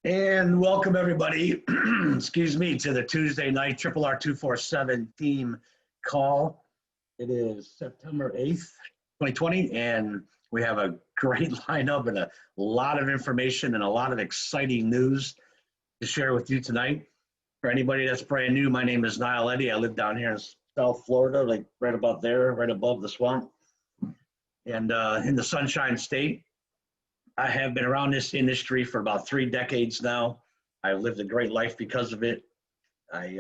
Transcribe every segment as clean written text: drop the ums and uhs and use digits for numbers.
And welcome everybody, excuse me, to the Tuesday night Triple R 247 team call. It is September 8th, 2020, and we have a great lineup and a lot of information and a lot of exciting news to share with you tonight. For anybody that's brand new, my name is Niall Eddy. I live down here in South Florida, like right about there, right above the swamp, and in the Sunshine State. I have been around this industry for about 3 decades now. I've lived a great life because of it. I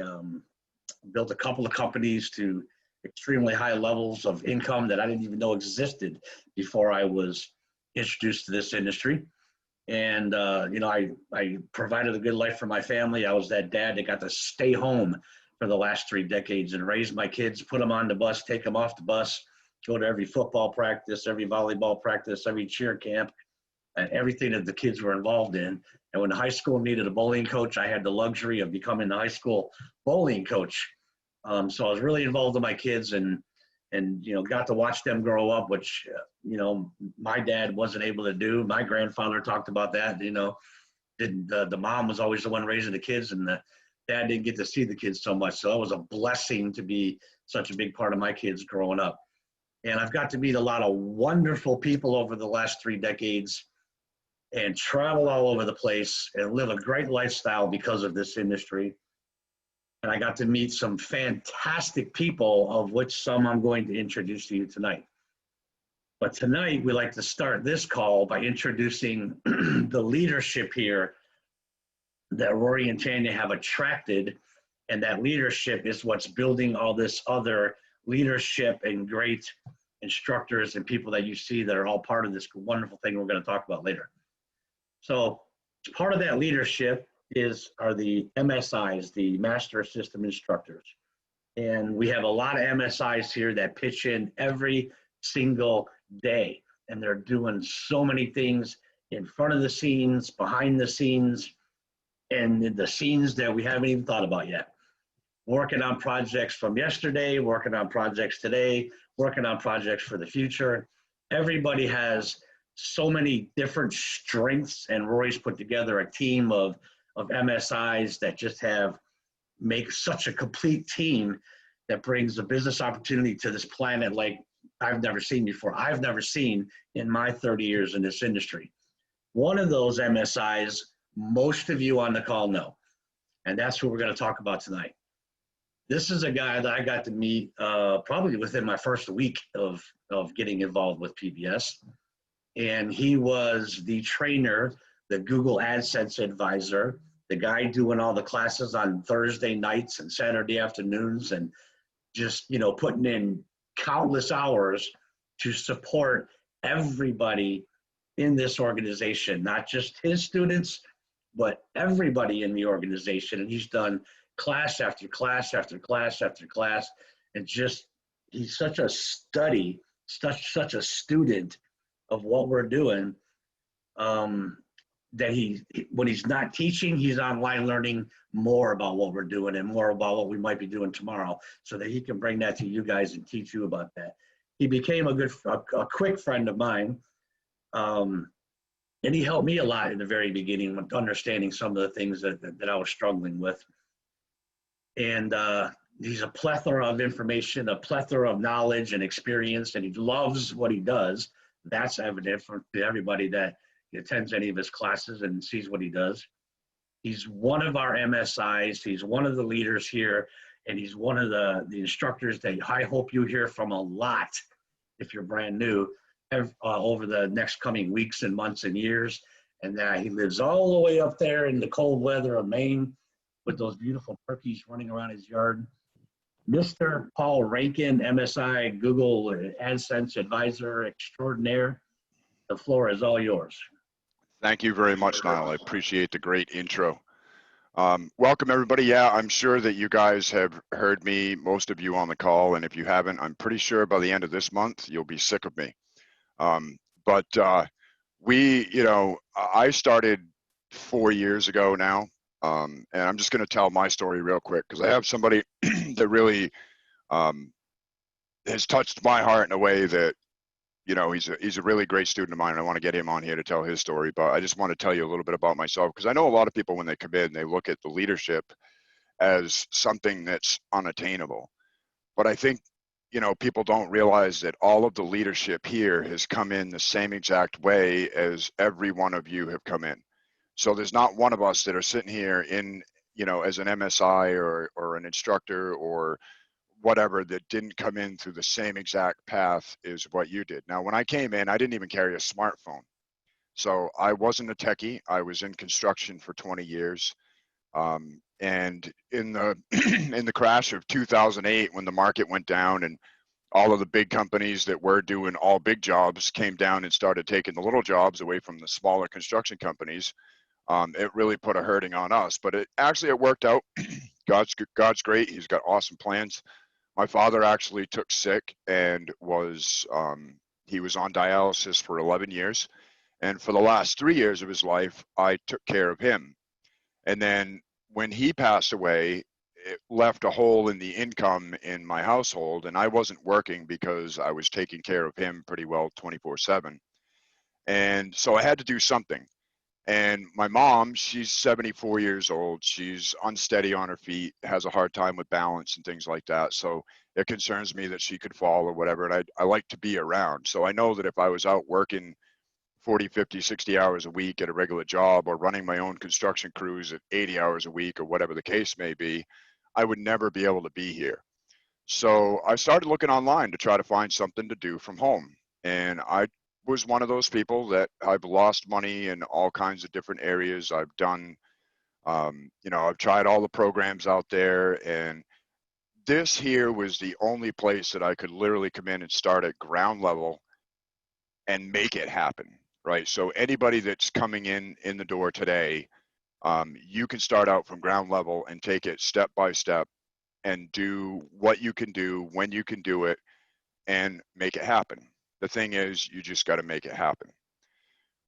built a couple of companies to extremely high levels of income that I didn't even know existed before I was introduced to this industry. And, I provided a good life for my family. I was that dad that got to stay home for the last 3 decades and raise my kids, put them on the bus, take them off the bus, go to every football practice, every volleyball practice, every cheer camp, and everything that the kids were involved in. And when the high school needed a bowling coach, I had the luxury of becoming the high school bowling coach. So I was really involved in my kids and got to watch them grow up, which my dad wasn't able to do. My grandfather talked about that. The mom was always the one raising the kids, and the dad didn't get to see the kids so much. So it was a blessing to be such a big part of my kids growing up. And I've got to meet a lot of wonderful people over the last 3 decades and travel all over the place and live a great lifestyle because of this industry. And I got to meet some fantastic people, of which some I'm going to introduce to you tonight. But tonight, we like to start this call by introducing the leadership here that Rory and Tanya have attracted. And that leadership is what's building all this other leadership and great instructors and people that you see that are all part of this wonderful thing we're going to talk about later. So part of that leadership are the MSIs, the Master System Instructors. And we have a lot of MSIs here that pitch in every single day. And they're doing so many things in front of the scenes, behind the scenes, and in the scenes that we haven't even thought about yet. Working on projects from yesterday, working on projects today, working on projects for the future. Everybody has so many different strengths, and Rory's put together a team of MSIs that just make such a complete team that brings a business opportunity to this planet like I've never seen before. I've never seen in my 30 years in this industry. One of those MSIs, most of you on the call know, and that's who we're going to talk about tonight. This is a guy that I got to meet probably within my first week of getting involved with PBS. And he was the trainer, the Google AdSense advisor, the guy doing all the classes on Thursday nights and Saturday afternoons, and just, putting in countless hours to support everybody in this organization, not just his students, but everybody in the organization. And he's done class after class after class after class. And he's such a study, such a student of what we're doing, that when he's not teaching, he's online learning more about what we're doing and more about what we might be doing tomorrow, so that he can bring that to you guys and teach you about that. He became a quick friend of mine, and he helped me a lot in the very beginning with understanding some of the things that I was struggling with. And he's a plethora of information, a plethora of knowledge and experience, and he loves what he does. That's evident to everybody that attends any of his classes and sees what he does. He's one of our MSIs. He's one of the leaders here, and he's one of the instructors that I hope you hear from a lot if you're brand new over the next coming weeks and months and years. And he lives all the way up there in the cold weather of Maine with those beautiful turkeys running around his yard. Mr. Paul Rankin, MSI Google AdSense Advisor Extraordinaire. The floor is all yours. Thank you very much, Niall. I appreciate the great intro. Welcome, everybody. Yeah, I'm sure that you guys have heard me, most of you on the call, and if you haven't, I'm pretty sure by the end of this month, you'll be sick of me. I started 4 years ago now, and I'm just going to tell my story real quick because I have somebody that really has touched my heart in a way that he's a really great student of mine. And I want to get him on here to tell his story, but I just want to tell you a little bit about myself, because I know a lot of people, when they come in, they look at the leadership as something that's unattainable. But I think, people don't realize that all of the leadership here has come in the same exact way as every one of you have come in. So there's not one of us that are sitting here in, as an MSI or an instructor or whatever, that didn't come in through the same exact path as what you did. Now, when I came in, I didn't even carry a smartphone. So I wasn't a techie. I was in construction for 20 years. And in the in the crash of 2008, when the market went down and all of the big companies that were doing all big jobs came down and started taking the little jobs away from the smaller construction companies, it really put a hurting on us. But it worked out. God's great. He's got awesome plans. My father actually took sick and he was on dialysis for 11 years. And for the last 3 years of his life, I took care of him. And then when he passed away, it left a hole in the income in my household, and I wasn't working because I was taking care of him pretty well 24/7. And so I had to do something. And my mom, she's 74 years old. She's unsteady on her feet, has a hard time with balance and things like that. So it concerns me that she could fall or whatever. And I like to be around. So I know that if I was out working 40, 50, 60 hours a week at a regular job, or running my own construction crews at 80 hours a week, or whatever the case may be, I would never be able to be here. So I started looking online to try to find something to do from home. And I was one of those people that I've lost money in all kinds of different areas. I've done, I've tried all the programs out there, and this here was the only place that I could literally come in and start at ground level and make it happen, right? So anybody that's coming in the door today, you can start out from ground level and take it step by step and do what you can do when you can do it and make it happen. The thing is, you just got to make it happen.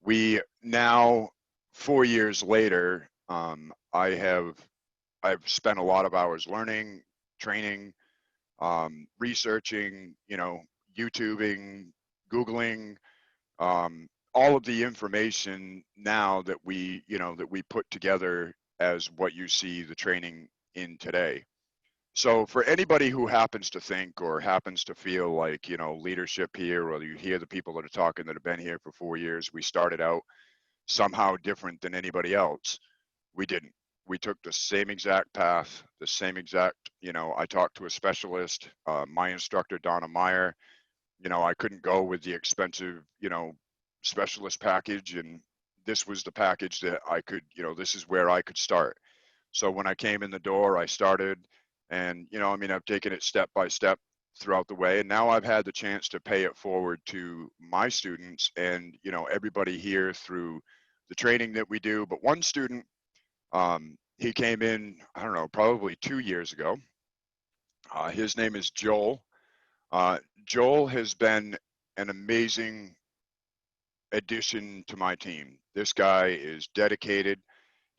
We now, 4 years later, I've spent a lot of hours learning, training, researching, YouTubing, Googling, all of the information now that we put together as what you see the training in today. So for anybody who happens to think or happens to feel like, leadership here, or you hear the people that are talking that have been here for 4 years, we started out somehow different than anybody else. We didn't. We took the same exact path, the same exact, I talked to a specialist, my instructor, Donna Meyer. I couldn't go with the expensive, specialist package. And this was the package that I could, this is where I could start. So when I came in the door, I started, and, I've taken it step by step throughout the way. And now I've had the chance to pay it forward to my students and, everybody here through the training that we do. But one student, he came in, I don't know, probably 2 years ago. His name is Joel. Joel has been an amazing addition to my team. This guy is dedicated.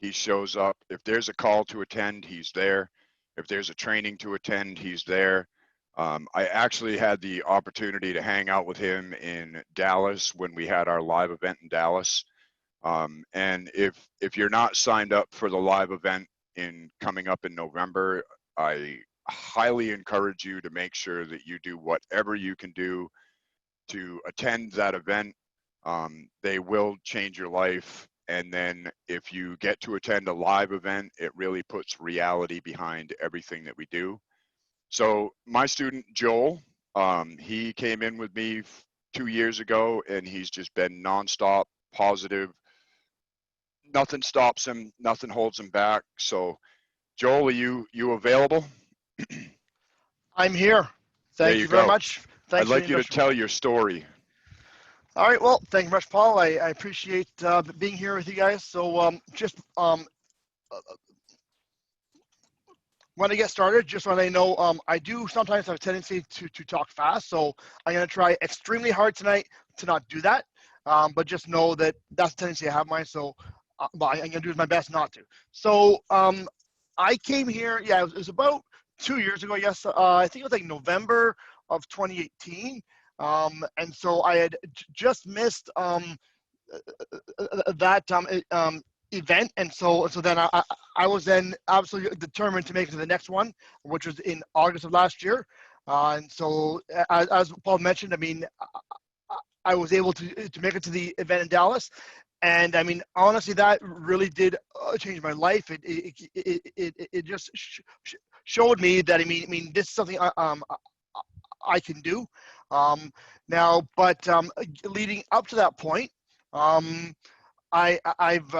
He shows up. If there's a call to attend, he's there. If there's a training to attend, he's there. I actually had the opportunity to hang out with him in Dallas when we had our live event in Dallas. And if you're not signed up for the live event coming up in November, I highly encourage you to make sure that you do whatever you can do to attend that event. They will change your life. And then if you get to attend a live event, it really puts reality behind everything that we do. So my student, Joel, he came in with me 2 years ago, and he's just been nonstop positive. Nothing stops him, nothing holds him back. So Joel, are you available? I'm here. There Thank you you very go. much. Thanks I'd like you to tell your story. All right. Well, thank you very much, Paul. I appreciate being here with you guys. So when I get started, just want to know, I do sometimes have a tendency to talk fast. So I'm going to try extremely hard tonight to not do that. But just know that that's the tendency I have mine. So I'm going to do my best not to. So I came here, it was about 2 years ago. Yes, I think it was like November of 2018. And so I had just missed that event, and so then I was then absolutely determined to make it to the next one, which was in August of last year. And so as Paul mentioned, I mean, I was able to make it to the event in Dallas, and I mean, honestly, that really did change my life. It just showed me that I mean, this is something I can do. Now, but leading up to that point, I've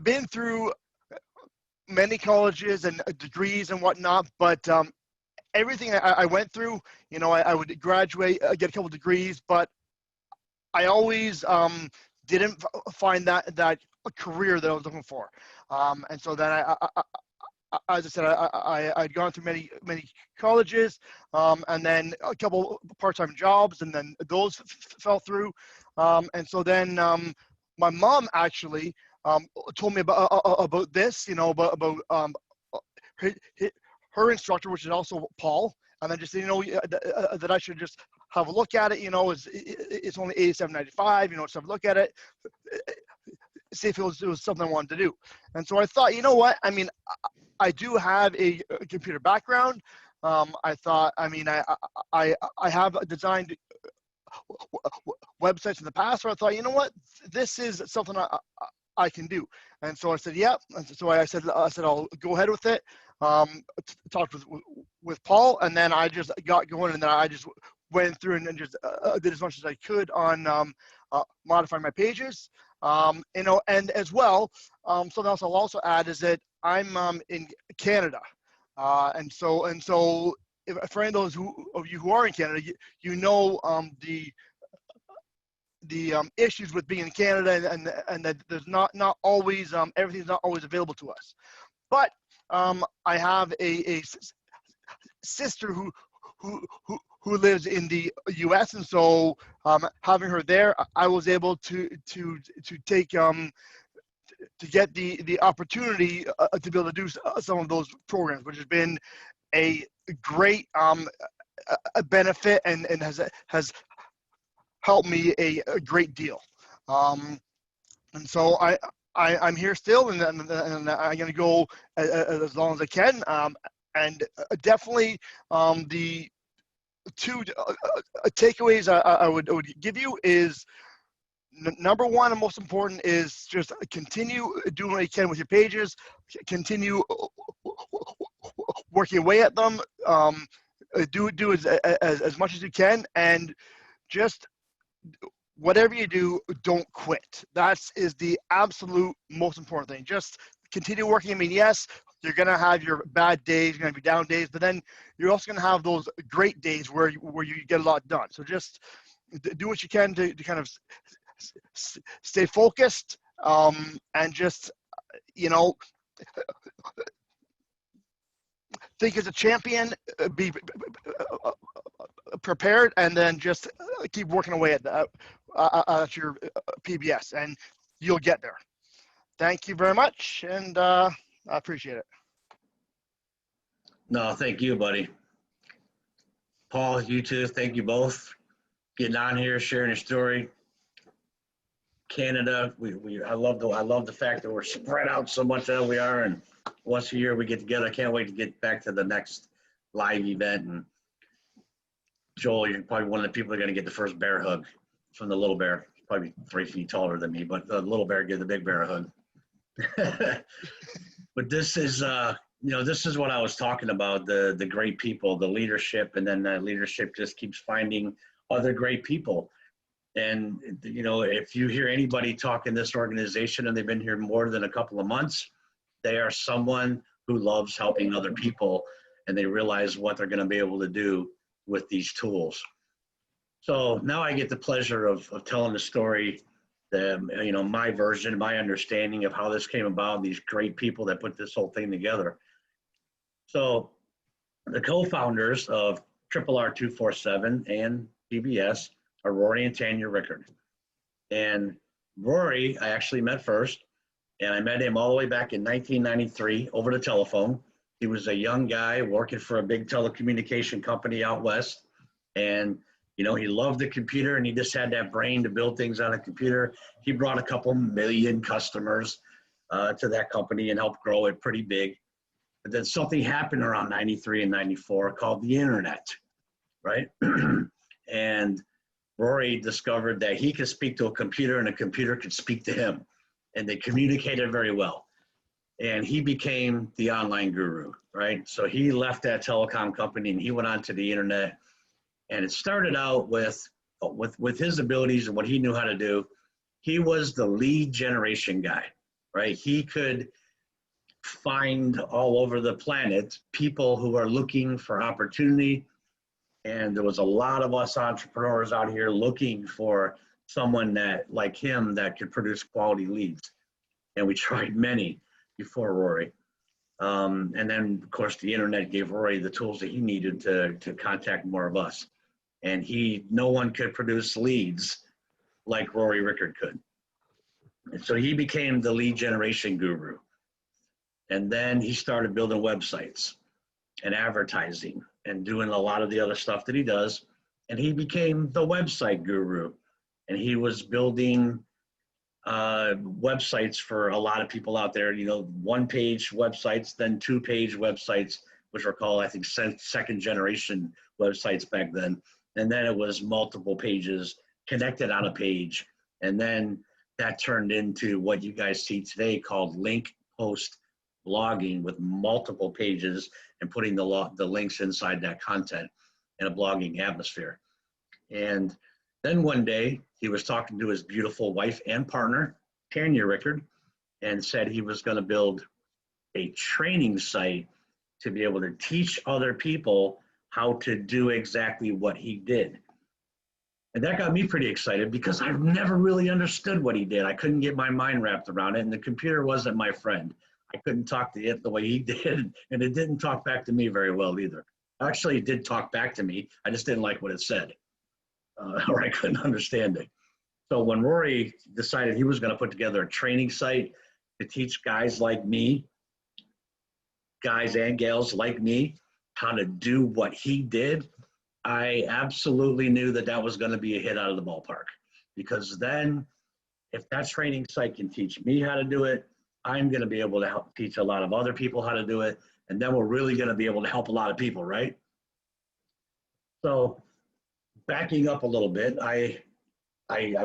been through many colleges and degrees and whatnot, but everything I went through, you know, I would graduate, get a couple degrees, but I always didn't find that career that I was looking for. And so then as I said, I'd gone through many colleges, and then a couple part-time jobs, and then those fell through. And so then my mom actually told me about this, you know, about her instructor, which is also Paul, and then just, you know, that I should just have a look at it. You know, it's only $87.95. You know, just have a look at it, see if it was something I wanted to do. And so I thought, you know what? I mean, I do have a computer background. I thought, I mean, I have designed websites in the past, so I thought, you know what? This is something I can do. And so I said, yep. And so I said, I'll go ahead with it. Talked with Paul, and then I just got going, and then I just went through and just did as much as I could on modifying my pages. You know, and as well, something else I'll also add is that I'm in Canada, and so if, for any of those of you who are in Canada, you know the issues with being in Canada, and that there's not always everything's not always available to us. But I have a sister who lives in the U.S., and so having her there, I was able to take to get the opportunity to be able to do some of those programs, which has been a great a benefit and has helped me a great deal. And so I'm here still, and I'm going to go as long as I can. And definitely the two takeaways I would give you is, number one and most important is just continue doing what you can with your pages, continue working away at them, do as much as you can, and just whatever you do, don't quit. That is the absolute most important thing. Just continue working. I mean, yes, you're going to have your bad days, you're going to be down days, but then you're also going to have those great days where you get a lot done. So just do what you can to kind of stay focused, and just, you know, think as a champion, be prepared, and then just keep working away at your PBS, and you'll get there. Thank you very much, and I appreciate it. No, thank you, buddy. Paul, you too. Thank you both. Getting on here, sharing your story. Canada, I love the fact that we're spread out so much that we are, and once a year we get together. I can't wait to get back to the next live event. And Joel, you're probably one of the people that are going to get the first bear hug from the little bear. He's probably 3 feet taller than me, but the little bear gives the big bear a hug. But this is, you know, this is what I was talking about, the great people, the leadership, and then that leadership just keeps finding other great people. And, you know, if you hear anybody talk in this organization and they've been here more than a couple of months, they are someone who loves helping other people, and they realize what they're going to be able to do with these tools. So now I get the pleasure of telling the story, you know, my version, my understanding of how this came about, these great people that put this whole thing together. So the co-founders of RR247 and PBS are Rory and Tanya Rickard. And Rory, I actually met first, and I met him all the way back in 1993 over the telephone. He was a young guy working for a big telecommunication company out west. And, you know, he loved the computer and he just had that brain to build things on a computer. He brought a couple million customers to that company and helped grow it pretty big. But then something happened around 93 and 94 called the internet, right? And Rory discovered that he could speak to a computer and a computer could speak to him. And they communicated very well. And he became the online guru, right? So he left that telecom company and he went on to the internet. And it started out with his abilities and what he knew how to do. He was the lead generation guy, right? He could find all over the planet people who are looking for opportunity. And there was a lot of us entrepreneurs out here looking for someone that, like him, that could produce quality leads. And we tried many before Rory. And then, of course, the internet gave Rory the tools that he needed to contact more of us. And no one could produce leads like Rory Rickard could. And so he became the lead generation guru. And then he started building websites and advertising and doing a lot of the other stuff that he does. And he became the website guru. And he was building websites for a lot of people out there, you know, 1-page websites, then 2-page websites, which were called, I think, second generation websites back then. And then it was multiple pages connected on a page. And then that turned into what you guys see today called link post blogging, with multiple pages and putting the links inside that content in a blogging atmosphere. And then one day he was talking to his beautiful wife and partner, Tanya Rickard, and said he was going to build a training site to be able to teach other people how to do exactly what he did. And that got me pretty excited because I've never really understood what he did. I couldn't get my mind wrapped around it, and the computer wasn't my friend. I couldn't talk to it the way he did, and it didn't talk back to me very well either. Actually, it did talk back to me. I just didn't like what it said, or I couldn't understand it. So when Rory decided he was going to put together a training site to teach guys like me, guys and gals like me, how to do what he did, I absolutely knew that that was going to be a hit out of the ballpark. Because then, if that training site can teach me how to do it, I'm going to be able to help teach a lot of other people how to do it. And then we're really going to be able to help a lot of people, right? So backing up a little bit, I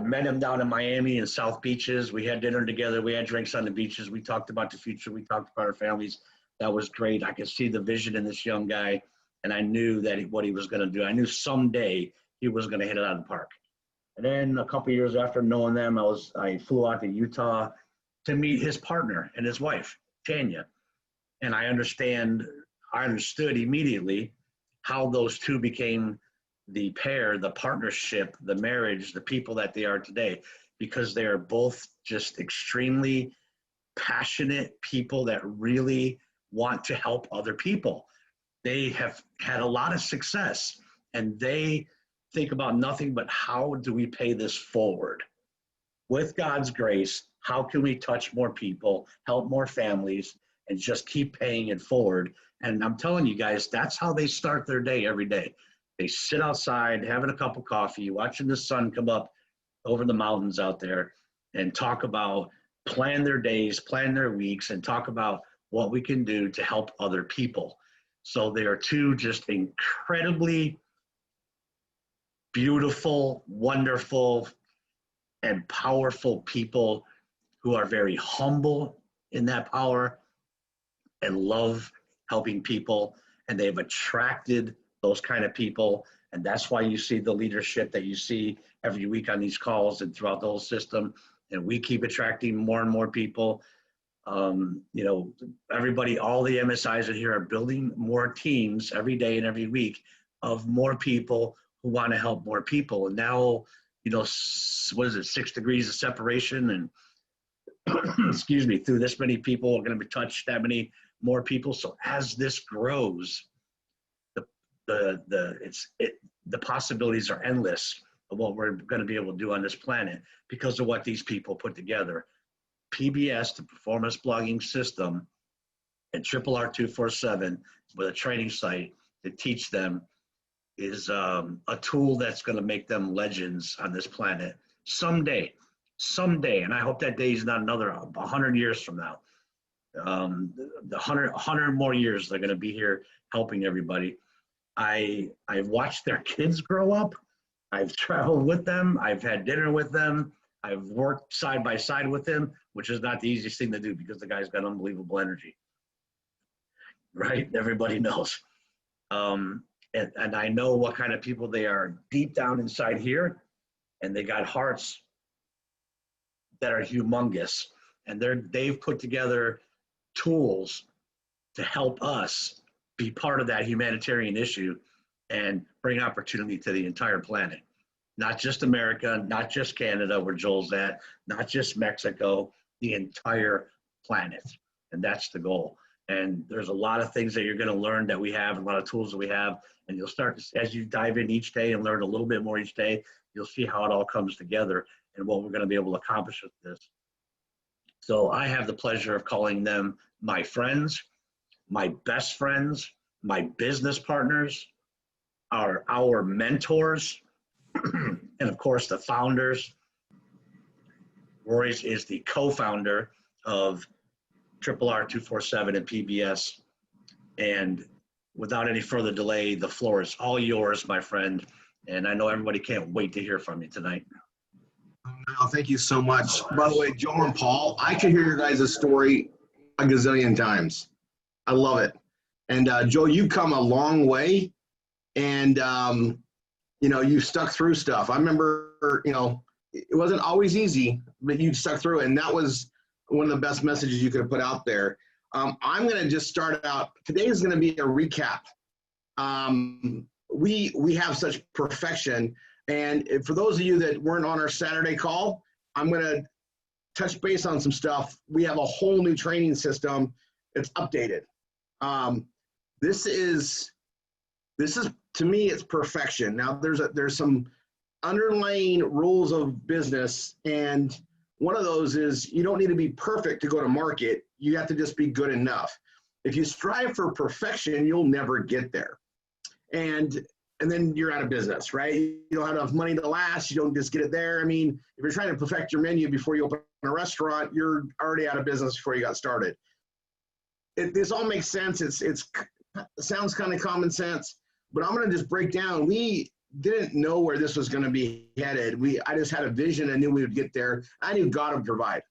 met him down in Miami in South Beaches. We had dinner together. We had drinks on the beaches. We talked about the future. We talked about our families. That was great. I could see the vision in this young guy, and I knew that what he was going to do. I knew someday he was going to hit it out of the park. And then a couple of years after knowing them, I flew out to Utah to meet his partner and his wife, Tanya. And I understood immediately how those two became the pair, the partnership, the marriage, the people that they are today, because they are both just extremely passionate people that really want to help other people. They have had a lot of success, and they think about nothing but how do we pay this forward? With God's grace, how can we touch more people, help more families, and just keep paying it forward? And I'm telling you guys, that's how they start their day every day. They sit outside, having a cup of coffee, watching the sun come up over the mountains out there, and talk about, plan their days, plan their weeks, and talk about what we can do to help other people. So they are two just incredibly beautiful, wonderful, and powerful people who are very humble in that power and love helping people. And they've attracted those kind of people. And that's why you see the leadership that you see every week on these calls and throughout the whole system. And we keep attracting more and more people. You know, everybody, all the MSIs in here are building more teams every day and every week of more people who want to help more people. And now, you know, what is it, 6 degrees of separation, and excuse me, through this many people are going to be touched, that many more people. So as this grows, the possibilities are endless of what we're going to be able to do on this planet because of what these people put together. PBS, the Performance Blogging System, and Triple R 247 with a training site to teach them is a tool that's going to make them legends on this planet someday. Someday, and I hope that day is not another 100 years from now. The 100 more years they're going to be here helping everybody. I've watched their kids grow up. I've traveled with them. I've had dinner with them. I've worked side by side with them, which is not the easiest thing to do because the guy's got unbelievable energy, right? Everybody knows. And I know what kind of people they are deep down inside here, and they got hearts that are humongous, and they've put together tools to help us be part of that humanitarian issue and bring opportunity to the entire planet. Not just America, not just Canada, where Joel's at, not just Mexico, the entire planet. And that's the goal. And there's a lot of things that you're going to learn that we have, a lot of tools that we have. And you'll start to, as you dive in each day and learn a little bit more each day, you'll see how it all comes together and what we're going to be able to accomplish with this. So I have the pleasure of calling them my friends, my best friends, my business partners, our mentors, and of course the founders. Royce is the co-founder of Triple R 247 and PBS. And without any further delay, the floor is all yours, my friend. And I know everybody can't wait to hear from you tonight. Oh, thank you so much. By the way, Joel and Paul, I could hear your guys' story a gazillion times. I love it. And Joe, you've come a long way, and you've stuck through stuff. I remember, it wasn't always easy, but you stuck through it, and that was one of the best messages you could have put out there. I'm going to just start out. Today is going to be a recap. We have such perfection. And for those of you that weren't on our Saturday call, I'm going to touch base on some stuff. We have a whole new training system. It's updated. This is to me, it's perfection. Now there's some underlying rules of business, and one of those is you don't need to be perfect to go to market. You have to just be good enough. If you strive for perfection, you'll never get there. And then you're out of business, right? You don't have enough money to last. You don't just get it there. I mean, if you're trying to perfect your menu before you open a restaurant, you're already out of business before you got started. This all makes sense. It sounds kind of common sense, but I'm going to just break down. We didn't know where this was going to be headed. I just had a vision. I knew we would get there. I knew God would provide.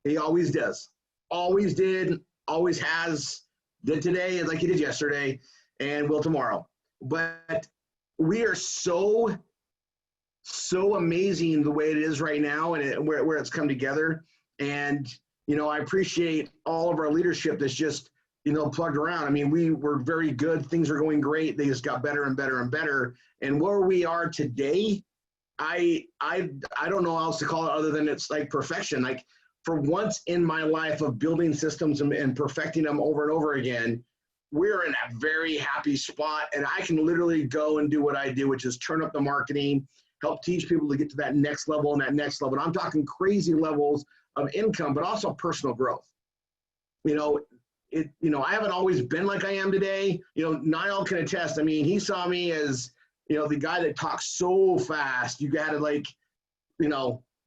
He always does. Always did. Always has. Did today like he did yesterday, and will tomorrow. But we are so amazing the way it is right now, and where it's come together. And I appreciate all of our leadership that's just plugged around. I mean, we were very good. Things are going great. They just got better and better and better. And where we are today, I don't know how else to call it other than it's like perfection. Like for once in my life of building systems and perfecting them over and over again, we're in a very happy spot, and I can literally go and do what I do, which is turn up the marketing, help teach people to get to that next level and that next level. And I'm talking crazy levels of income, but also personal growth. I haven't always been like I am today. Niall can attest. I mean, he saw me as, the guy that talks so fast. You got to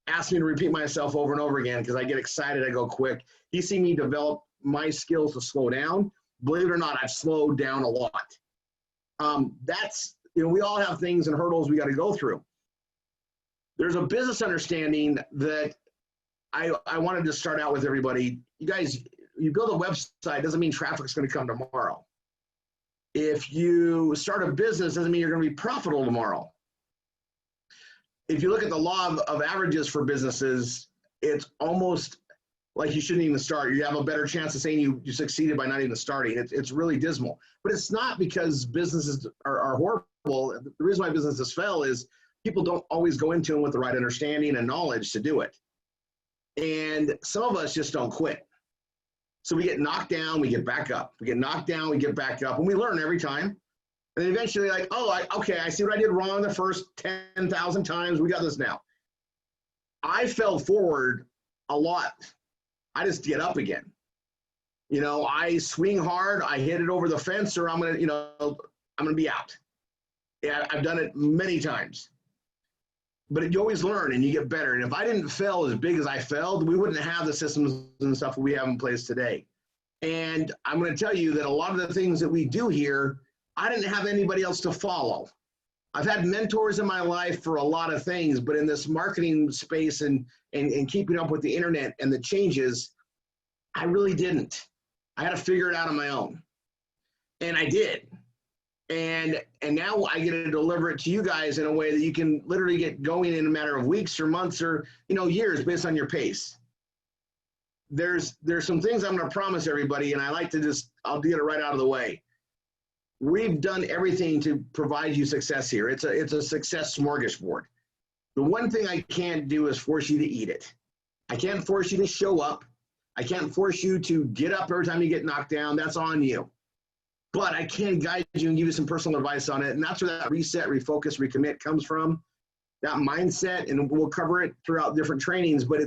ask me to repeat myself over and over again because I get excited. I go quick. He's seen me develop my skills to slow down. Believe it or not, I've slowed down a lot. We all have things and hurdles we got to go through. There's a business understanding that I wanted to start out with everybody. You guys, you build a website, doesn't mean traffic's going to come tomorrow. If you start a business, doesn't mean you're going to be profitable tomorrow. If you look at the law of averages for businesses, it's almost like you shouldn't even start. You have a better chance of saying you succeeded by not even starting. It's really dismal. But it's not because businesses are horrible. The reason why businesses fail is people don't always go into them with the right understanding and knowledge to do it. And some of us just don't quit. So we get knocked down, we get back up. We get knocked down, we get back up. And we learn every time. And eventually okay, I see what I did wrong the first 10,000 times. We got this now. I fell forward a lot. I just get up again. I swing hard, I hit it over the fence, or I'm gonna be out. Yeah, I've done it many times. But you always learn and you get better. And if I didn't fail as big as I failed, we wouldn't have the systems and stuff that we have in place today. And I'm going to tell you that a lot of the things that we do here, I didn't have anybody else to follow. I've had mentors in my life for a lot of things, but in this marketing space and keeping up with the internet and the changes, I really didn't. I had to figure it out on my own. And I did. And now I get to deliver it to you guys in a way that you can literally get going in a matter of weeks or months or, years based on your pace. There's some things I'm going to promise everybody, and I like to I'll get it right out of the way. We've done everything to provide you success here. It's a success smorgasbord. The one thing I can't do is force you to eat it. I can't force you to show up. I can't force you to get up every time you get knocked down. That's on you. But I can guide you and give you some personal advice on it. And that's where that reset, refocus, recommit comes from. That mindset, and we'll cover it throughout different trainings, but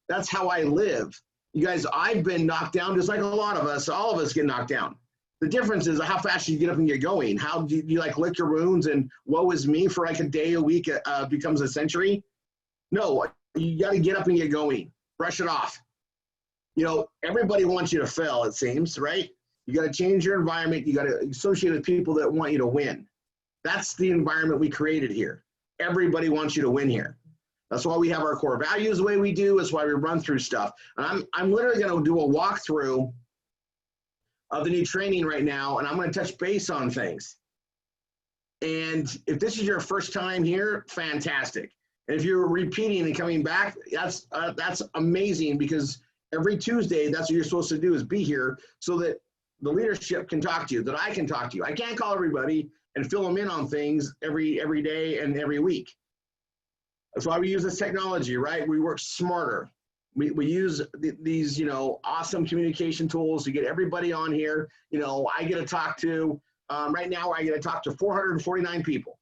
that's how I live. You guys, I've been knocked down just like a lot of us. All of us get knocked down. The difference is how fast you get up and get going. How do you like lick your wounds and woe is me for like a day, a week becomes a century? No, you got to get up and get going. Brush it off. Everybody wants you to fail, it seems, right? You got to change your environment. You got to associate with people that want you to win. That's the environment we created here. Everybody wants you to win here. That's why we have our core values the way we do. That's why we run through stuff. And I'm literally going to do a walkthrough of the new training right now, and I'm going to touch base on things. And if this is your first time here, fantastic. And if you're repeating and coming back, that's amazing, because every Tuesday, that's what you're supposed to do, is be here so that the leadership can talk to you, that I can talk to you. I can't call everybody and fill them in on things every day and every week. That's why we use this technology, right? We work smarter. We use these, awesome communication tools to get everybody on here. I get to talk to, right now, I get to talk to 449 people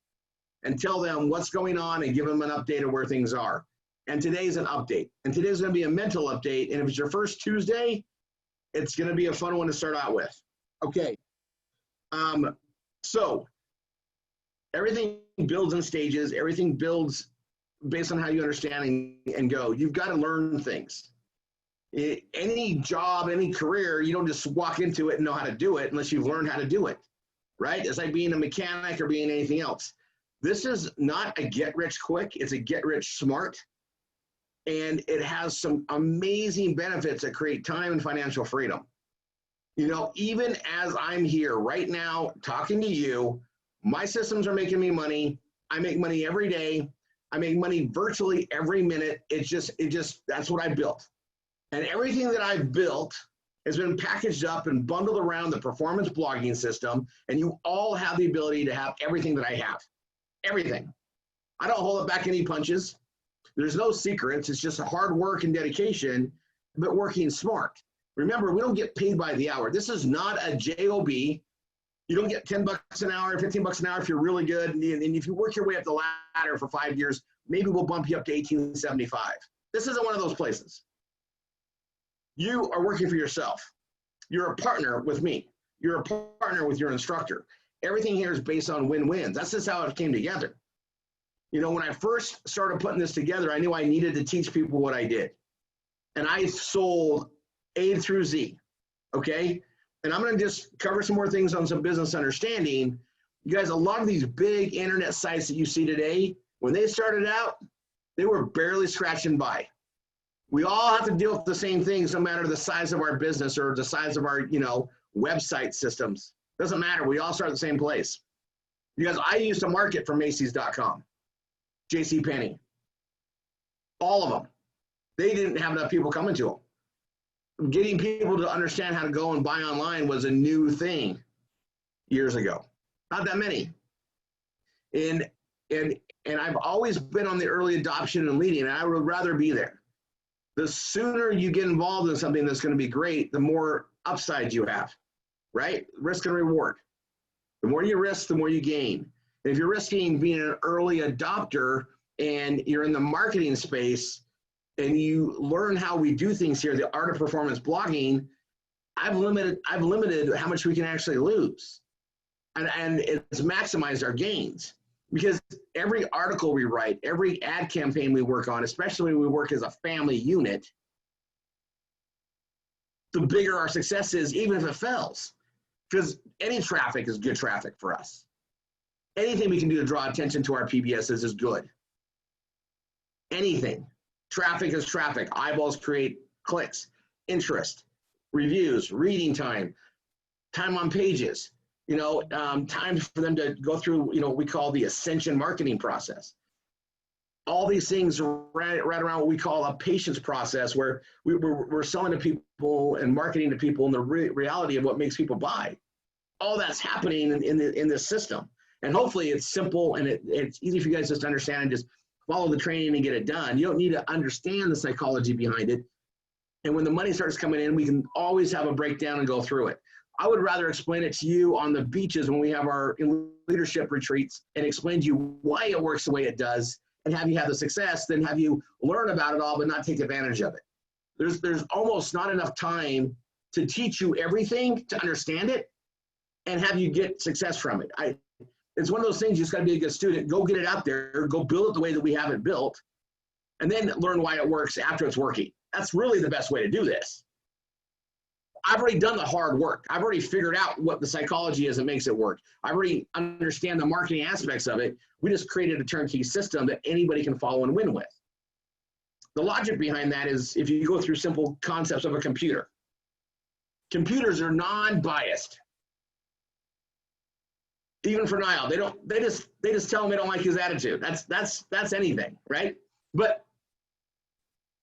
and tell them what's going on and give them an update of where things are. And today's an update. And today's going to be a mental update. And if it's your first Tuesday, it's going to be a fun one to start out with. Okay. So everything builds in stages. Everything builds based on how you understand and go. You've got to learn things. Any job, any career, you don't just walk into it and know how to do it unless you've learned how to do it, right? It's like being a mechanic or being anything else. This is not a get rich quick. It's a get rich smart. And it has some amazing benefits that create time and financial freedom. Even as I'm here right now talking to you, my systems are making me money. I make money every day. I make money virtually every minute. That's what I built. And everything that I've built has been packaged up and bundled around the performance blogging system. And you all have the ability to have everything that I have. Everything. I don't hold back any punches. There's no secrets. It's just hard work and dedication, but working smart. Remember, we don't get paid by the hour. This is not a job. You don't get 10 bucks an hour, 15 bucks an hour if you're really good. And if you work your way up the ladder for 5 years, maybe we'll bump you up to $18.75. This isn't one of those places. You are working for yourself. You're a partner with me. You're a partner with your instructor. Everything here is based on win-wins. That's just how it came together. When I first started putting this together, I knew I needed to teach people what I did. And I sold A through Z, okay? And I'm going to just cover some more things on some business understanding. You guys, a lot of these big internet sites that you see today, when they started out, they were barely scratching by. We all have to deal with the same things, no matter the size of our business or the size of our, website systems. Doesn't matter. We all start at the same place. You guys, I used to market for Macy's.com. JCPenney, all of them. They didn't have enough people coming to them. Getting people to understand how to go and buy online was a new thing years ago. Not that many. And I've always been on the early adoption and leading, and I would rather be there. The sooner you get involved in something that's going to be great, the more upside you have, right? Risk and reward. The more you risk, the more you gain. If you're risking being an early adopter and you're in the marketing space and you learn how we do things here, the art of performance blogging, I've limited how much we can actually lose. and it's maximized our gains. Because every article we write, every ad campaign we work on, especially when we work as a family unit, the bigger our success is, even if it fails. Because any traffic is good traffic for us. Anything we can do to draw attention to our PBSs is good. Anything. Traffic is traffic. Eyeballs create clicks, interest, reviews, reading time, time on pages, time for them to go through, what we call the ascension marketing process. All these things are right around what we call a patience process, where we're selling to people and marketing to people in the reality of what makes people buy. All that's happening in this system. And hopefully it's simple and it's easy for you guys just to understand and just follow the training and get it done. You don't need to understand the psychology behind it. And when the money starts coming in, we can always have a breakdown and go through it. I would rather explain it to you on the beaches when we have our leadership retreats and explain to you why it works the way it does and have you have the success than have you learn about it all but not take advantage of it. There's almost not enough time to teach you everything, to understand it, and have you get success from it. It's one of those things, you just got to be a good student. Go get it out there. Go build it the way that we have it built, and then learn why it works after it's working. That's really the best way to do this. I've already done the hard work. I've already figured out what the psychology is that makes it work. I already understand the marketing aspects of it. We just created a turnkey system that anybody can follow and win with. The logic behind that is, if you go through simple concepts of a computer, computers are non-biased. Even for Niall, they just tell him they don't like his attitude. That's anything, right? But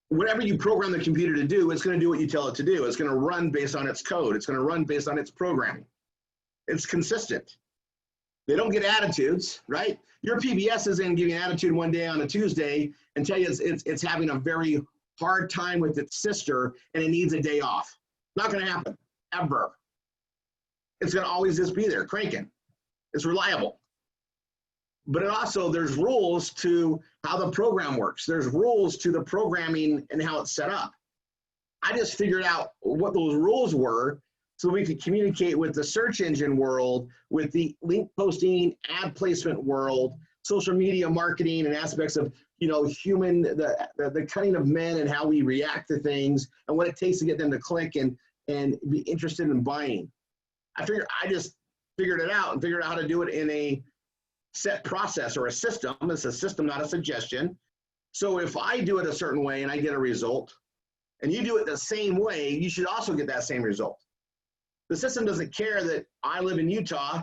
whatever you program the computer to do, it's going to do what you tell it to do. It's going to run based on its code. It's going to run based on its programming. It's consistent. They don't get attitudes, right? Your PBS isn't giving attitude one day on a Tuesday and tell you it's having a very hard time with its sister and it needs a day off. Not going to happen, ever. It's going to always just be there, cranking. It's reliable. But it also, there's rules to how the program works. There's rules to the programming and how it's set up. I just figured out what those rules were so we could communicate with the search engine world, with the link posting, ad placement world, social media marketing, and aspects of the cunning of men and how we react to things and what it takes to get them to click and be interested in buying. I just figured it out and figured out how to do it in a set process or a system. It's a system, not a suggestion. So if I do it a certain way and I get a result, and you do it the same way, you should also get that same result. The system doesn't care that I live in Utah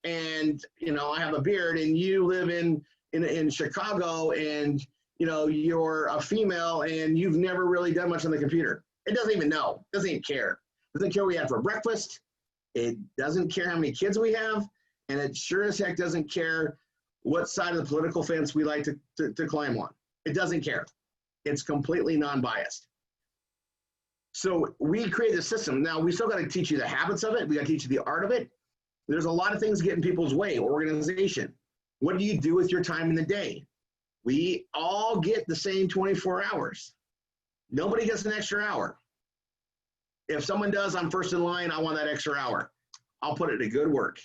and I have a beard, and you live in Chicago, and you're a female and you've never really done much on the computer. It doesn't even know. It doesn't even care. It doesn't care what we had for breakfast. It doesn't care how many kids we have. And it sure as heck doesn't care what side of the political fence we like to climb on. It doesn't care. It's completely non-biased. So we create a system. Now, we still got to teach you the habits of it. We got to teach you the art of it. There's a lot of things get in people's way. Organization. What do you do with your time in the day? We all get the same 24 hours. Nobody gets an extra hour. If someone does, I'm first in line, I want that extra hour. I'll put it to good work.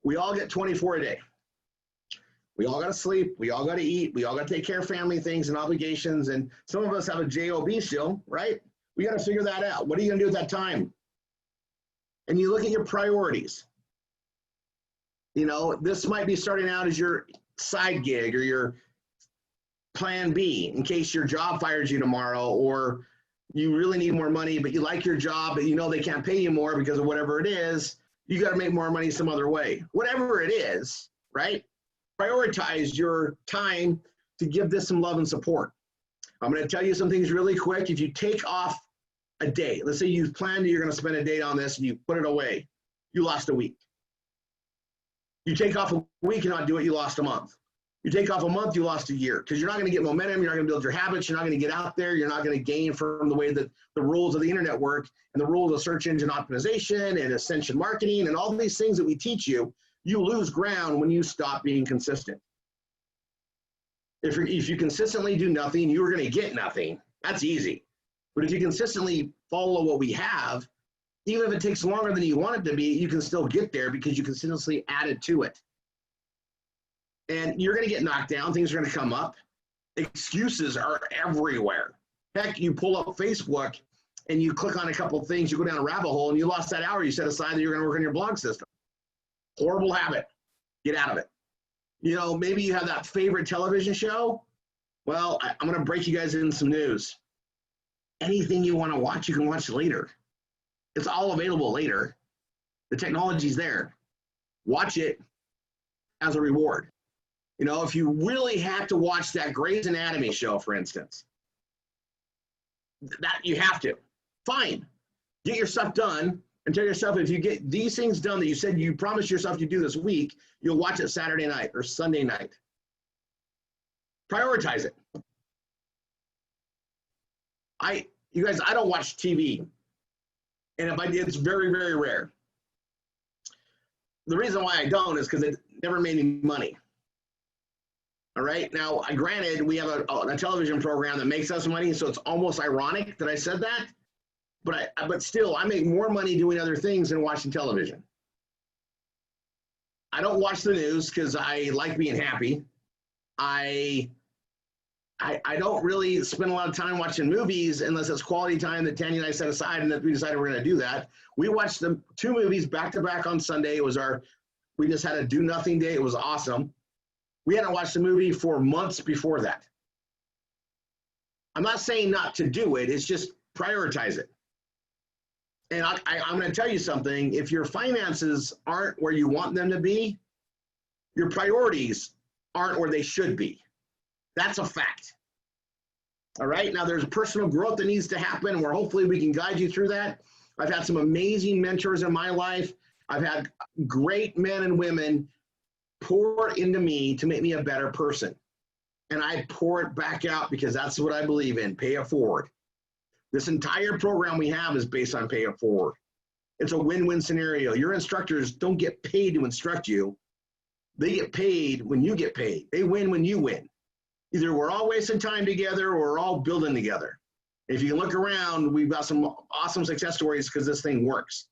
We all get 24 a day. We all got to sleep. We all got to eat. We all got to take care of family things and obligations. And some of us have a job still, right? We got to figure that out. What are you going to do with that time? And you look at your priorities. This might be starting out as your side gig or your plan B in case your job fires you tomorrow, or you really need more money, but you like your job, but they can't pay you more because of whatever it is. You got to make more money some other way. Whatever it is, right? Prioritize your time to give this some love and support. I'm going to tell you some things really quick. If you take off a day, let's say you've planned that you're going to spend a day on this and you put it away, you lost a week. You take off a week and not do it, you lost a month. You take off a month, you lost a year, because you're not going to get momentum. You're not going to build your habits. You're not going to get out there. You're not going to gain from the way that the rules of the internet work and the rules of search engine optimization and ascension marketing and all these things that we teach you. You lose ground when you stop being consistent. If you consistently do nothing, you're going to get nothing. That's easy. But if you consistently follow what we have, Even if it takes longer than you want it to be, you can still get there because you continuously added to it. And you're going to get knocked down. Things are going to come up. Excuses are everywhere. Heck, you pull up Facebook and you click on a couple of things, you go down a rabbit hole, and you lost that hour you set aside that you're going to work on your blog system. Horrible habit. Get out of it. You know, maybe you have that favorite television show. Well, I'm going to break you guys in some news. Anything you want to watch, you can watch later. It's all available later. The technology's there. Watch it as a reward. You know, if you really had to watch that Grey's Anatomy show, for instance, that you have to. Fine. Get your stuff done and tell yourself if you get these things done that you said you promised yourself you do this week, you'll watch it Saturday night or Sunday night. Prioritize it. You guys, I don't watch TV. And if I did, it's very, very rare. The reason why I don't is because it never made me money. All right. Now, granted, we have a television program that makes us money, so it's almost ironic that I said that. But still, I make more money doing other things than watching television. I don't watch the news because I like being happy. I don't really spend a lot of time watching movies unless it's quality time that Tanya and I set aside and that we decided we're going to do that. We watched the 2 movies back to back on Sunday. We just had a do nothing day. It was awesome. We hadn't watched a movie for months before that. I'm not saying not to do it. It's just prioritize it. And I'm going to tell you something. If your finances aren't where you want them to be, your priorities aren't where they should be. That's a fact. All right. Now, there's personal growth that needs to happen, where hopefully we can guide you through that. I've had some amazing mentors in my life. I've had great men and women pour into me to make me a better person. And I pour it back out because that's what I believe in. Pay it forward. This entire program we have is based on pay it forward. It's a win-win scenario. Your instructors don't get paid to instruct you. They get paid when you get paid. They win when you win. Either we're all wasting time together or we're all building together. If you look around, we've got some awesome success stories because this thing works.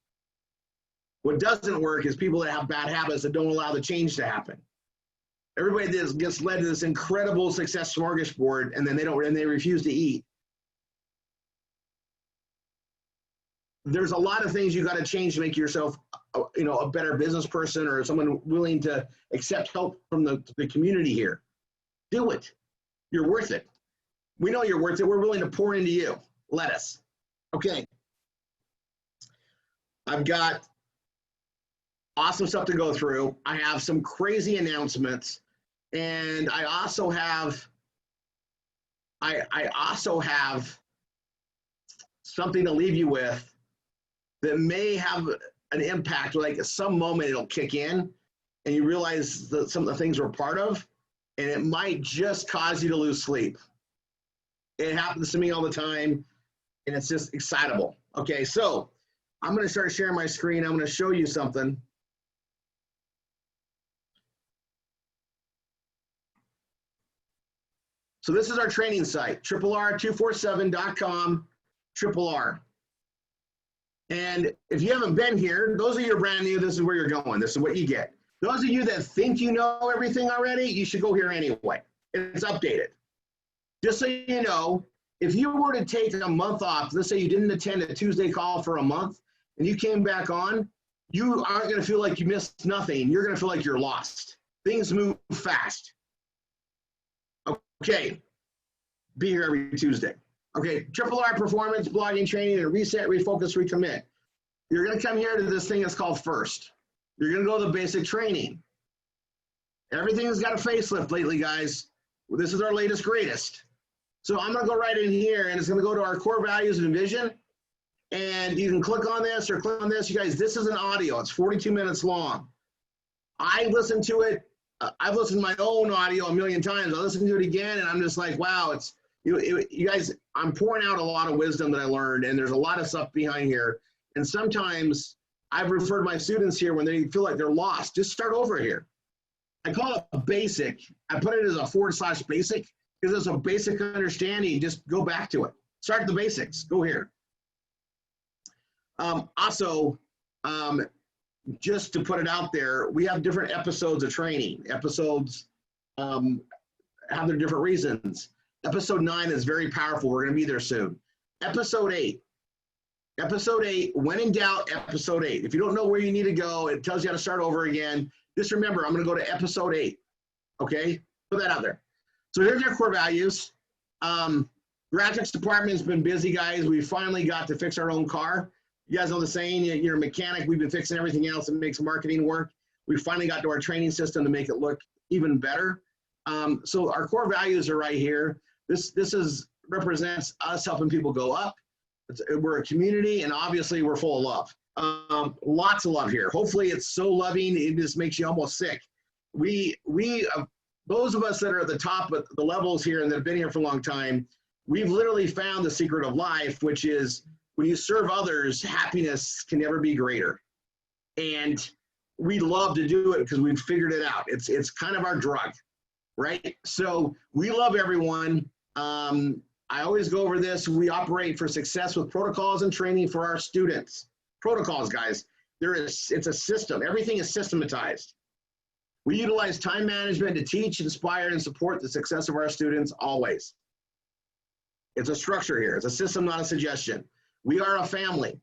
What doesn't work is people that have bad habits that don't allow the change to happen. Everybody gets led to this incredible success smorgasbord, and then they refuse to eat. There's a lot of things you got to change to make yourself, a better business person or someone willing to accept help from the community here. Do it. You're worth it. We know you're worth it. We're willing to pour into you. Let us. Okay. I've got awesome stuff to go through. I have some crazy announcements, and I also have something to leave you with that may have an impact. Like at some moment it'll kick in and you realize that some of the things we're part of, and it might just cause you to lose sleep. It happens to me all the time, and it's just excitable. Okay, so I'm going to start sharing my screen. I'm going to show you something. So this is our training site, RR247.com, RR. And if you haven't been here, those of you who are brand new, this is where you're going. This is what you get. Those of you that think you know everything already, you should go here anyway. It's updated. Just so you know, if you were to take a month off, let's say you didn't attend a Tuesday call for a month, and you came back on, you aren't going to feel like you missed nothing. You're going to feel like you're lost. Things move fast. Okay, be here every Tuesday. Okay, RR performance, blogging, training, and reset, refocus, recommit. You're going to come here to this thing that's called first. You're going to go to the basic training. Everything's got a facelift lately, guys. This is our latest, greatest. So I'm going to go right in here, and it's going to go to our core values and vision. And you can click on this or click on this. You guys, this is an audio. It's 42 minutes long. I listened to it. I've listened to my own audio a million times. I listened to it again, and I'm just like, wow, it's you guys, I'm pouring out a lot of wisdom that I learned, and there's a lot of stuff behind here. And sometimes I've referred my students here when they feel like they're lost, just start over here. I call it a basic. I put it as a / basic because it's a basic understanding. Just go back to it. Start at the basics. Go here. Also, just to put it out there, we have different episodes of training. Episodes have their different reasons. Episode 9 is very powerful. We're going to be there soon. Episode 8, when in doubt, episode 8. If you don't know where you need to go, it tells you how to start over again. Just remember, I'm going to go to episode 8. Okay? Put that out there. So here's our core values. Graphics department's been busy, guys. We finally got to fix our own car. You guys know the saying, you're a mechanic. We've been fixing everything else that makes marketing work. We finally got to our training system to make it look even better. So our core values are right here. This represents us helping people go up. We're a community, and obviously we're full of love. Lots of love here. Hopefully it's so loving it just makes you almost sick. Those of us that are at the top of the levels here and that have been here for a long time, we've literally found the secret of life, which is when you serve others, happiness can never be greater. And we love to do it because we've figured it out. It's kind of our drug, right? So we love everyone. I always go over this. We operate for success with protocols and training for our students. Protocols, guys. It's a system. Everything is systematized. We utilize time management to teach, inspire, and support the success of our students always. It's a structure here. It's a system, not a suggestion. We are a family.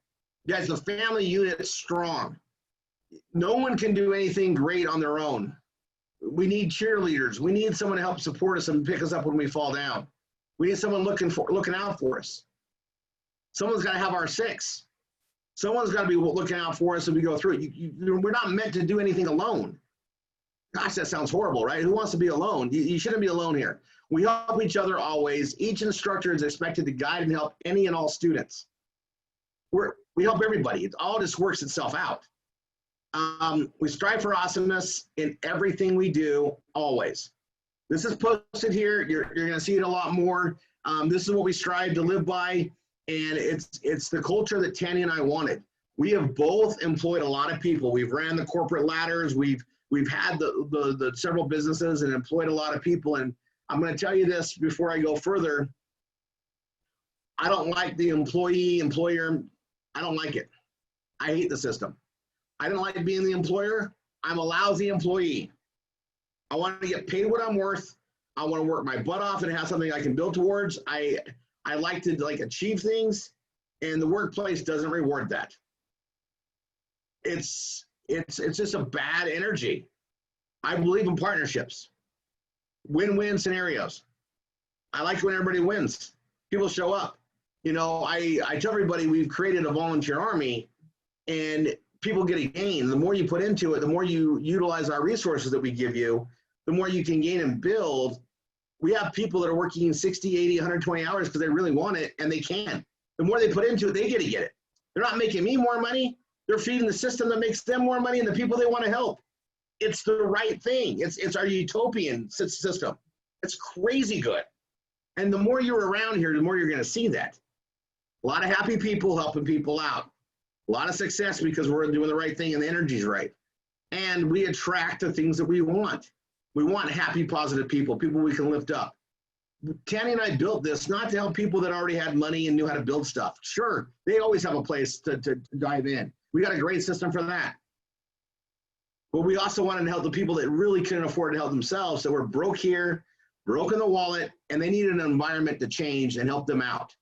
Guys, the family unit is strong. No one can do anything great on their own. We need cheerleaders. We need someone to help support us and pick us up when we fall down. We need someone looking out for us. Someone's got to have our 6. Someone's got to be looking out for us as we go through it. We're not meant to do anything alone. Gosh, that sounds horrible, right? Who wants to be alone? You shouldn't be alone here. We help each other always. Each instructor is expected to guide and help any and all students. We help everybody. It all just works itself out. We strive for awesomeness in everything we do, always. This is posted here. You're going to see it a lot more. This is what we strive to live by, and it's the culture that Tanny and I wanted. We have both employed a lot of people. We've ran the corporate ladders. We've had the several businesses and employed a lot of people. And I'm going to tell you this before I go further. I don't like the employer. I don't like it. I hate the system. I don't like being the employer. I'm a lousy employee. I want to get paid what I'm worth. I want to work my butt off and have something I can build towards. I like to achieve things, and the workplace doesn't reward that. It's just a bad energy. I believe in partnerships, win-win scenarios. I like when everybody wins. People show up. You know, I tell everybody we've created a volunteer army, and people get a gain. The more you put into it, the more you utilize our resources that we give you, the more you can gain and build. We have people that are working 60, 80, 120 hours because they really want it, and they can. The more they put into it, they get to get it. They're not making me more money. They're feeding the system that makes them more money and the people they want to help. It's the right thing. It's our utopian system. It's crazy good. And the more you're around here, the more you're going to see that. A lot of happy people helping people out. A lot of success because we're doing the right thing and the energy's right. And we attract the things that we want. We want happy, positive people we can lift up. Tanny and I built this not to help people that already had money and knew how to build stuff. Sure, they always have a place to dive in. We got a great system for that. But we also wanted to help the people that really couldn't afford to help themselves, that were broke here, broke in the wallet, and they needed an environment to change and help them out.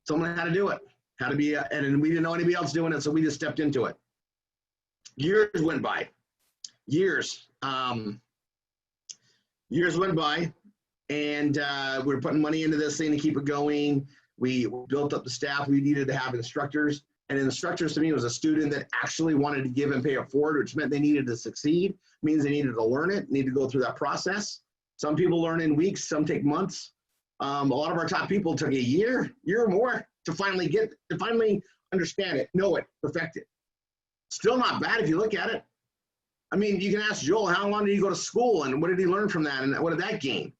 Someone had to do it. Had to be, and we didn't know anybody else doing it, so we just stepped into it. Years went by. Years went by, and we were putting money into this thing to keep it going. We built up the staff. We needed to have instructors, and instructors to me was a student that actually wanted to give and pay it forward, which meant they needed to succeed, means they needed to learn it, need to go through that process. Some people learn in weeks, some take months. A lot of our top people took a year or more to finally understand it, know it, perfect it. Still not bad if you look at it. I mean, you can ask Joel, how long did he go to school and what did he learn from that and what did that gain?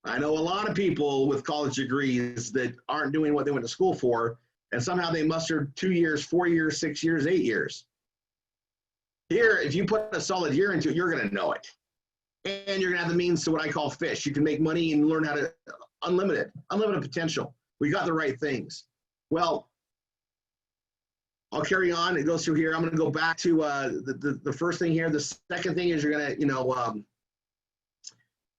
I know a lot of people with college degrees that aren't doing what they went to school for, and somehow they mustered 2 years, 4 years, 6 years, 8 years. Here, if you put a solid year into it, you're going to know it. And you're going to have the means to what I call fish. You can make money and learn how to unlimited potential. We got the right things. Well, I'll carry on. It goes through here. I'm going to go back to the first thing here. The second thing is you're going to,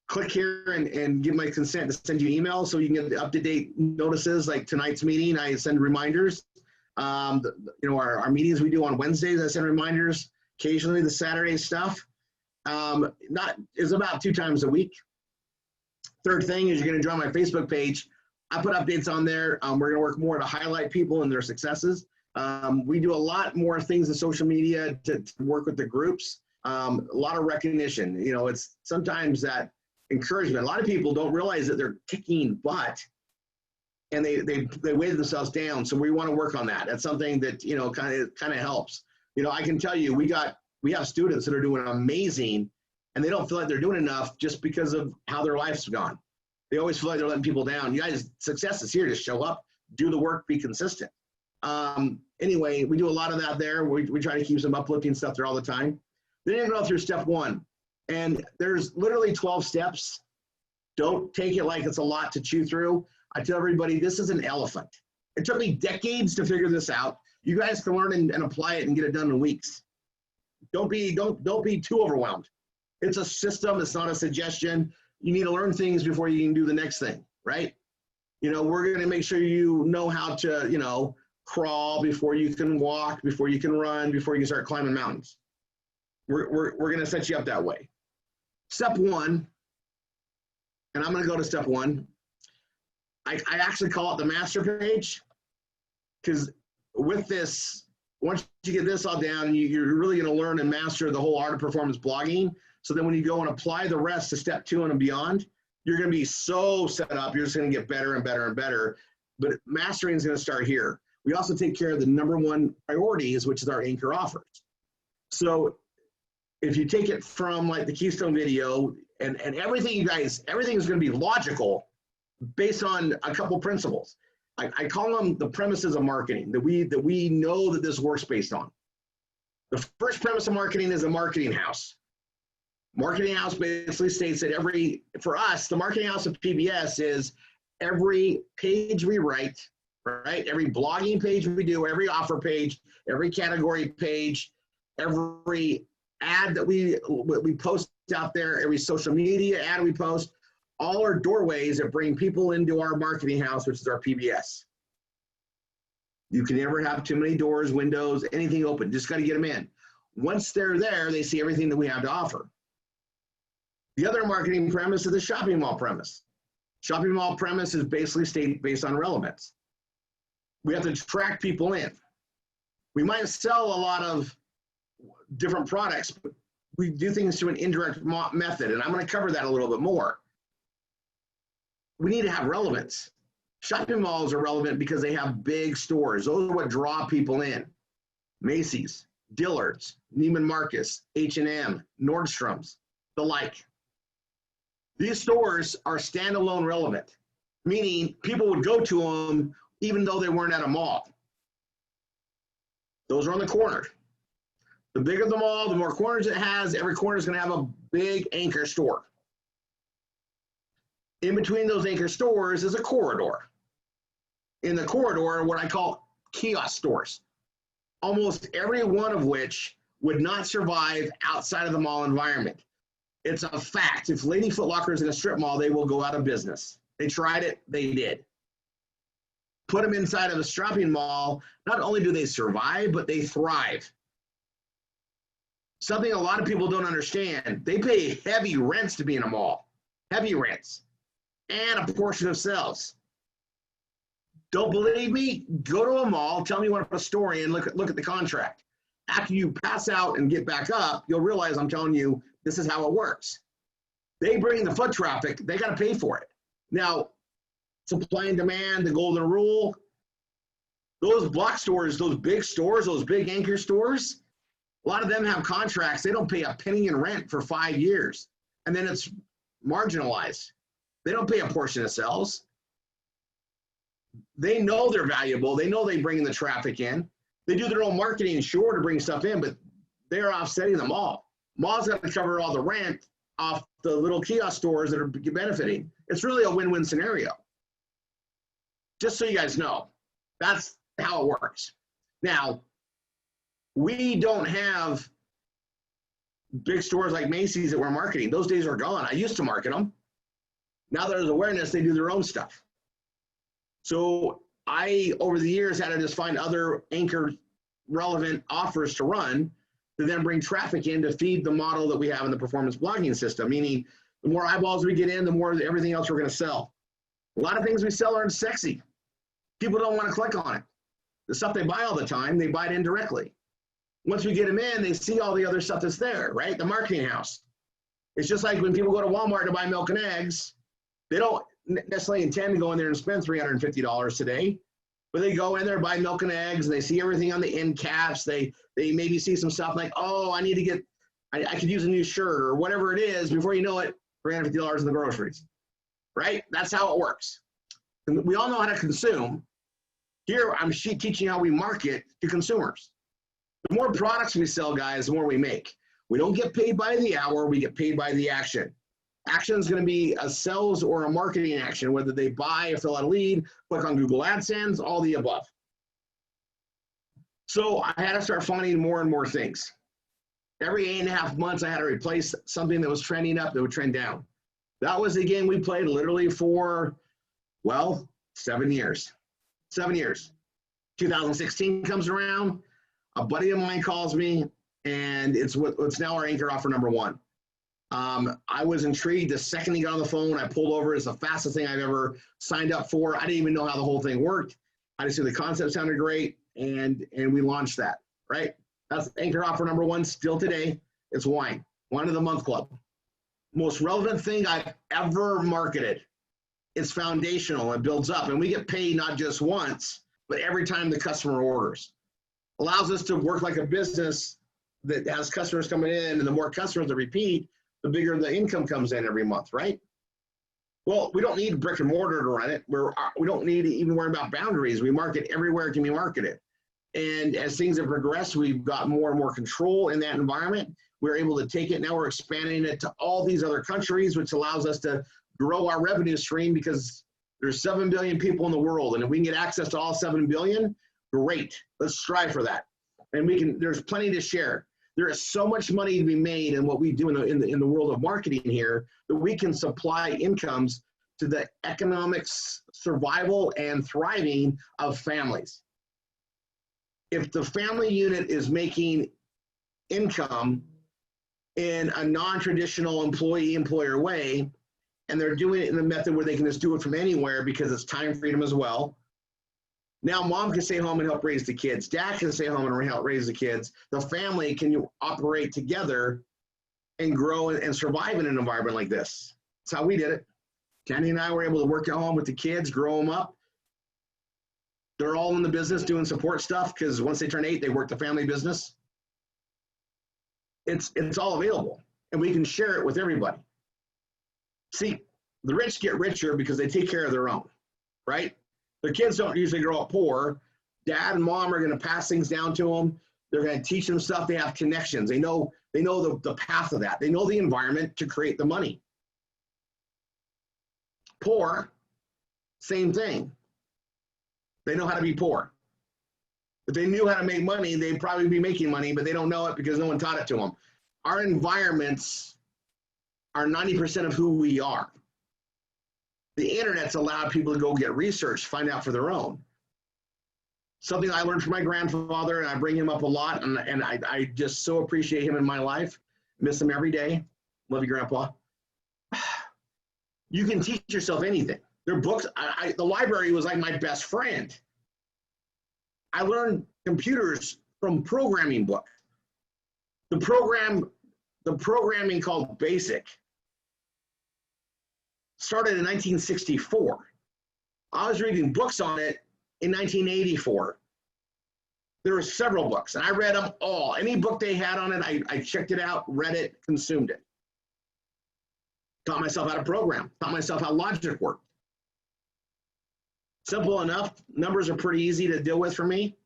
click here and give my consent to send you emails so you can get the up-to-date notices. Like tonight's meeting, I send reminders. Our meetings we do on Wednesdays, I send reminders. Occasionally the Saturday stuff. It's about 2 times a week. Third thing is you're going to join my Facebook page. I put updates on there. We're going to work more to highlight people and their successes. We do a lot more things in social media to work with the groups. A lot of recognition. It's sometimes that encouragement. A lot of people don't realize that they're kicking butt and they weighted themselves down. So we want to work on that. That's something that, kind of helps. I can tell you, we have students that are doing amazing and they don't feel like they're doing enough just because of how their life's gone. They always feel like they're letting people down. You guys, success is here. Just show up, do the work, be consistent. Anyway, we do a lot of that there. We try to keep some uplifting stuff there all the time. Then you go through step 1. And there's literally 12 steps. Don't take it like it's a lot to chew through. I tell everybody, this is an elephant. It took me decades to figure this out. You guys can learn and apply it and get it done in weeks. Don't be too overwhelmed. It's a system. It's not a suggestion. You need to learn things before you can do the next thing, right? We're going to make sure you know how to, crawl before you can walk, before you can run, before you can start climbing mountains. We're going to set you up that way. Step 1, and I'm going to go to step 1. I actually call it the master page, because with this, once you get this all down, you're really going to learn and master the whole art of performance blogging. So then when you go and apply the rest to step 2 and beyond, you're going to be so set up. You're just going to get better and better and better. But mastering is going to start here. We also take care of the number 1 priorities, which is our anchor offers. So if you take it from like the Keystone video and everything, you guys, everything is going to be logical based on a couple principles. I call them the premises of marketing that we know that this works based on. The first premise of marketing is a marketing house. Marketing house basically states that for us, the marketing house of PBS is every page we write, right? Every blogging page we do, every offer page, every category page, every ad that we post out there, every social media ad we post, all are doorways that bring people into our marketing house, which is our PBS. You can never have too many doors, windows, anything open. Just got to get them in. Once they're there, they see everything that we have to offer. The other marketing premise is the shopping mall premise. Shopping mall premise is basically based on relevance. We have to attract people in. We might sell a lot of different products, but we do things through an indirect method, and I'm going to cover that a little bit more. We need to have relevance. Shopping malls are relevant because they have big stores. Those are what draw people in. Macy's, Dillard's, Neiman Marcus, H&M, Nordstrom's, the like. These stores are standalone relevant, meaning people would go to them even though they weren't at a mall. Those are on the corner. The bigger the mall, the more corners it has. Every corner is going to have a big anchor store. In between those anchor stores is a corridor. In the corridor, what I call kiosk stores, almost every one of which would not survive outside of the mall environment. It's a fact. If Lady Foot Locker is in a strip mall, they will go out of business. They tried it, they did. Put them inside of a shopping mall, not only do they survive, but they thrive. Something a lot of people don't understand, they pay heavy rents to be in a mall, heavy rents, and a portion of sales. Don't believe me? Go to a mall, tell me you want to put a store in, look at the contract. After you pass out and get back up, you'll realize I'm telling you, this is how it works. They bring the foot traffic, they got to pay for it. Now, supply and demand, the golden rule, those block stores, those big anchor stores, a lot of them have contracts. They don't pay a penny in rent for 5 years. And then it's marginalized. They don't pay a portion of sales. They know they're valuable. They know they bring the traffic in. They do their own marketing, sure, to bring stuff in, but they're offsetting the mall. Mall's got to cover all the rent off the little kiosk stores that are benefiting. It's really a win-win scenario. Just so you guys know, that's how it works. Now, We don't have big stores like Macy's that we're marketing. Those days are gone. I used to market them. Now there's awareness, they do their own stuff. So I, over the years, had to just find other anchor relevant offers to run to then bring traffic in to feed the model that we have in the performance blogging system, meaning the more eyeballs we get in, the more everything else we're going to sell. A lot of things we sell aren't sexy. People don't want to click on it. The stuff they buy all the time, they buy it indirectly. Once we get them in, they see all the other stuff that's there, right? The marketing house. It's just like when people go to Walmart to buy milk and eggs, they don't necessarily intend to go in there and spend $350 today, but they go in there, buy milk and eggs, and they see everything on the end caps. They maybe see some stuff like, oh, I need to get, I could use a new shirt or whatever it is. Before you know it, $350 in the groceries, right? That's how it works. And we all know how to consume. Here, I'm teaching how we market to consumers. The more products we sell, guys, the more we make. We don't get paid by the hour, we get paid by the action. Action is going to be a sales or a marketing action, whether they buy or fill out a lead, click on Google AdSense, all the above. So I had to start finding more and more things. Every 8.5 months, I had to replace something that was trending up that would trend down. That was the game we played literally for, well, 7 years. 7 years. 2016 comes around, a buddy of mine calls me, and it's now our anchor offer number one. I was intrigued the second he got on the phone. I pulled over. It's the fastest thing I've ever signed up for. I didn't even know how the whole thing worked. I just knew the concept sounded great, and we launched that, right? That's anchor offer number one still today. It's wine of the month club. Most relevant thing I've ever marketed. It's foundational. It builds up, and we get paid not just once, but every time the customer orders. Allows us to work like a business that has customers coming in, and the more customers that repeat, the bigger the income comes in every month, right? Well, we don't need brick and mortar to run it. We don't need to even worry about boundaries. We market everywhere it can be marketed. And as things have progressed, we've got more and more control in that environment. We're able to take it. Now we're expanding it to all these other countries, which allows us to grow our revenue stream because there's 7 billion people in the world. And if we can get access to all 7 billion, great. Let's strive for that. And there's plenty to share. There is so much money to be made in what we do in the world of marketing here that we can supply incomes to the economics, survival, and thriving of families. If the family unit is making income in a non-traditional employee-employer way, and they're doing it in a method where they can just do it from anywhere because it's time freedom as well. Now mom can stay home and help raise the kids. Dad can stay home and help raise the kids. The family can operate together and grow and survive in an environment like this. That's how we did it. Kenny and I were able to work at home with the kids, grow them up. They're all in the business doing support stuff because once they turn 8, they work the family business. It's all available, and we can share it with everybody. See, the rich get richer because they take care of their own, right? Their kids don't usually grow up poor. Dad and mom are going to pass things down to them. They're going to teach them stuff. They have connections. They know the path of that. They know the environment to create the money. Poor, same thing. They know how to be poor. If they knew how to make money, they'd probably be making money, but they don't know it because no one taught it to them. Our environments are 90% of who we are. The internet's allowed people to go get research, find out for their own. Something I learned from my grandfather, and I bring him up a lot, and I just so appreciate him in my life. Miss him every day. Love you, Grandpa. You can teach yourself anything. There are books. The library was like my best friend. I learned computers from programming book. The programming called BASIC started in 1964. I was reading books on it in 1984. There were several books, and I read them all. Any book they had on it, I checked it out, read it, consumed it. Taught myself how to program, taught myself how logic worked. Simple enough. Numbers are pretty easy to deal with for me.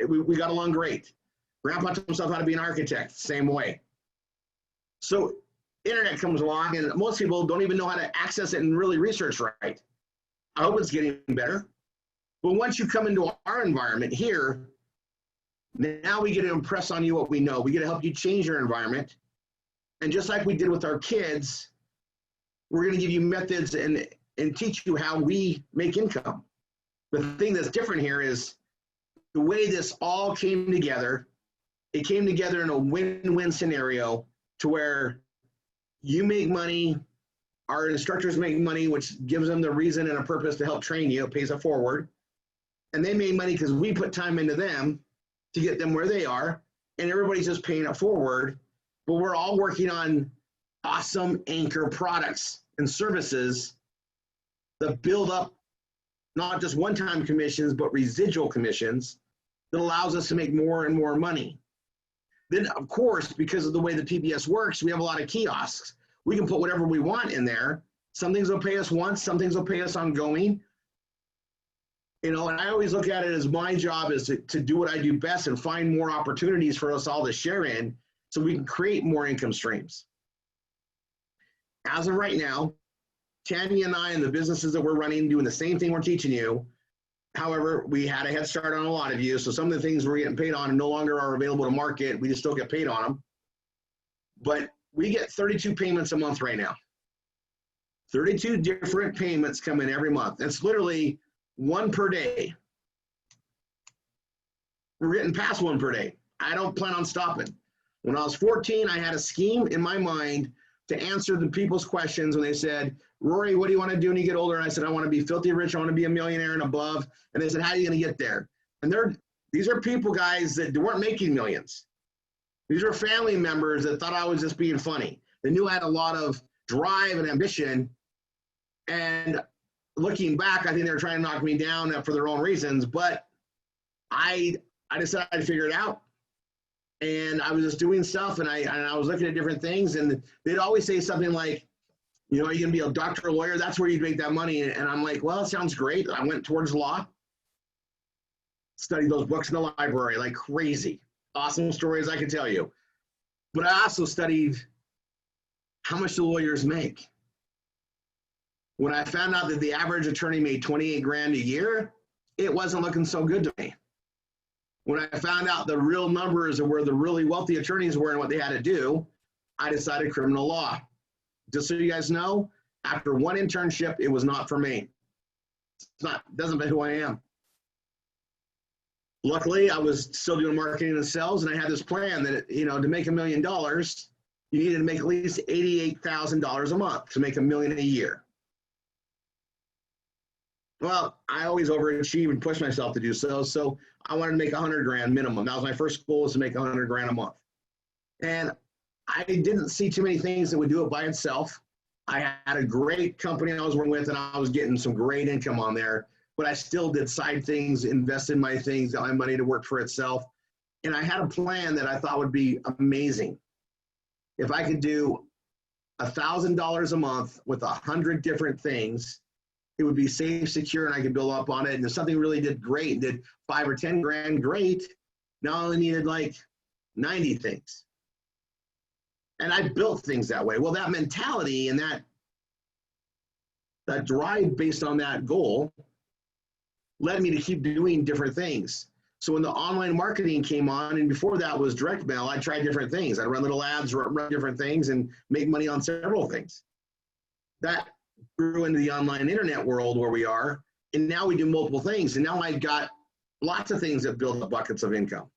We got along great. Grandpa taught himself how to be an architect, same way. So internet comes along, and most people don't even know how to access it and really research right. I hope it's getting better. But once you come into our environment here, Now we get to impress on you what we know. We get to help you change your environment. And just like we did with our kids, we're going to give you methods and teach you how we make income. The thing that's different here is the way this all came together. It came together in a win-win scenario to where you make money, our instructors make money, which gives them the reason and a purpose to help train you. It pays it forward. And they made money because we put time into them to get them where they are. And everybody's just paying it forward. But we're all working on awesome anchor products and services that build up not just one-time commissions, but residual commissions that allows us to make more and more money. Then, of course, because of the way the PBS works, we have a lot of kiosks. We can put whatever we want in there. Some things will pay us once, some things will pay us ongoing. You know, and I always look at it as my job is to do what I do best and find more opportunities for us all to share in so we can create more income streams. As of right now, Tanya and I and the businesses that we're running doing the same thing we're teaching you. However, we had a head start on a lot of you, so some of the things we're getting paid on no longer are available to market. We just still get paid on them. But we get 32 payments a month right now. 32 different payments come in every month. That's literally one per day. We're getting past one per day. I don't plan on stopping. When I was 14, I had a scheme in my mind to answer the people's questions when they said, Rory, what do you want to do when you get older? And I said, I want to be filthy rich. I want to be a millionaire and above. And they said, how are you going to get there? And these are people, guys, that weren't making millions. These are family members that thought I was just being funny. They knew I had a lot of drive and ambition. And looking back, I think they were trying to knock me down for their own reasons. But I decided I'd figure it out. And I was just doing stuff, and I was looking at different things. And they'd always say something like, you know, are you going to be a doctor or lawyer? That's where you'd make that money. And I'm like, well, it sounds great. I went towards law, studied those books in the library like crazy. Awesome stories I can tell you. But I also studied how much the lawyers make. When I found out that the average attorney made 28 grand a year, it wasn't looking so good to me. When I found out the real numbers of where the really wealthy attorneys were and what they had to do, I decided criminal law. Just so you guys know, after one internship, it was not for me. Doesn't matter who I am. Luckily, I was still doing marketing and sales, and I had this plan that, you know, to make $1 million, you needed to make at least $88,000 a month to make $1 million a year. Well, I always overachieve and push myself to do so. So I wanted to make 100 grand minimum. That was my first goal, was to make 100 grand a month. And I didn't see too many things that would do it by itself. I had a great company I was working with, and I was getting some great income on there, but I still did side things, invested in my things, got my money to work for itself. And I had a plan that I thought would be amazing. If I could do $1,000 a month with 100 different things, it would be safe, secure, and I could build up on it. And if something really did great, did 5 or 10 grand, great. Now I only needed like 90 things. And I built things that way. Well, that mentality and that drive based on that goal led me to keep doing different things. So when the online marketing came on, and before that was direct mail, I tried different things. I'd run little ads, run different things, and make money on several things. That grew into the online internet world where we are, and now we do multiple things. And now I've got lots of things that build up buckets of income.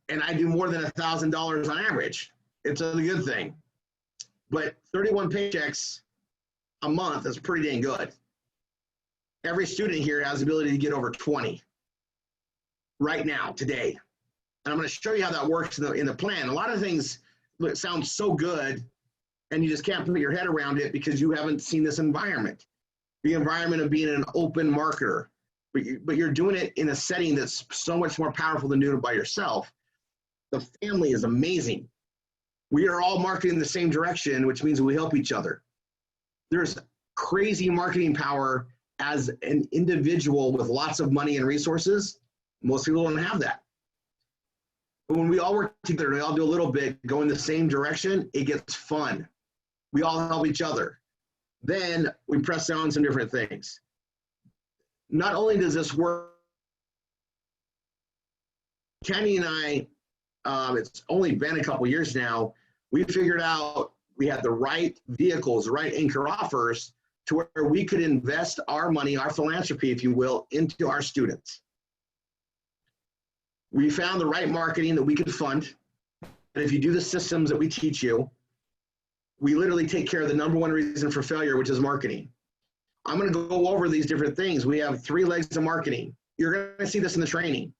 And I do more than $1,000 on average. It's a good thing. But 31 paychecks a month is pretty dang good. Every student here has the ability to get over 20 right now, today. And I'm going to show you how that works in the plan. A lot of things sound so good, and you just can't put your head around it because you haven't seen this environment. The environment of being an open marketer. But you're doing it in a setting that's so much more powerful than doing it by yourself. The family is amazing. We are all marketing in the same direction, which means we help each other. There's crazy marketing power as an individual with lots of money and resources. Most people don't have that. But when we all work together and we all do a little bit, go in the same direction, it gets fun. We all help each other. Then we press down some different things. Not only does this work Kenny and I, it's only been a couple years now, we figured out we had the right vehicles, the right anchor offers to where we could invest our money, our philanthropy, if you will, into our students. We found the right marketing that we could fund. And if you do the systems that we teach you, we literally take care of the number one reason for failure, which is marketing. I'm going to go over these different things. We have 3 legs of marketing. You're going to see this in the training.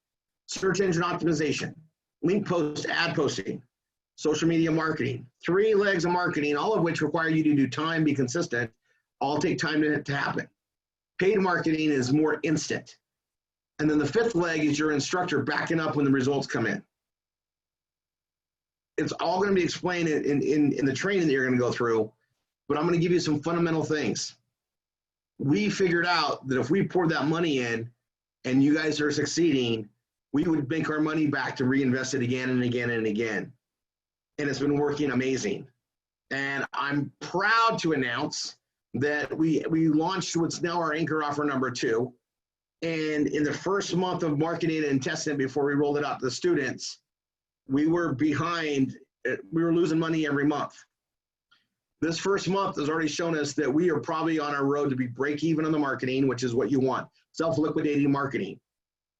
Search engine optimization, link post, ad posting, social media marketing. 3 legs of marketing, all of which require you to do time, be consistent, all take time to happen. Paid marketing is more instant. And then the 5th leg is your instructor backing up when the results come in. It's all going to be explained in the training that you're going to go through, but I'm going to give you some fundamental things. We figured out that if we poured that money in and you guys are succeeding, we would make our money back to reinvest it again and again and again. And it's been working amazing. And I'm proud to announce that we launched what's now our anchor offer number 2. And in the first month of marketing and testing before we rolled it out to the students, we were behind. We were losing money every month. This first month has already shown us that we are probably on our road to be break even on the marketing, which is what you want, self-liquidating marketing,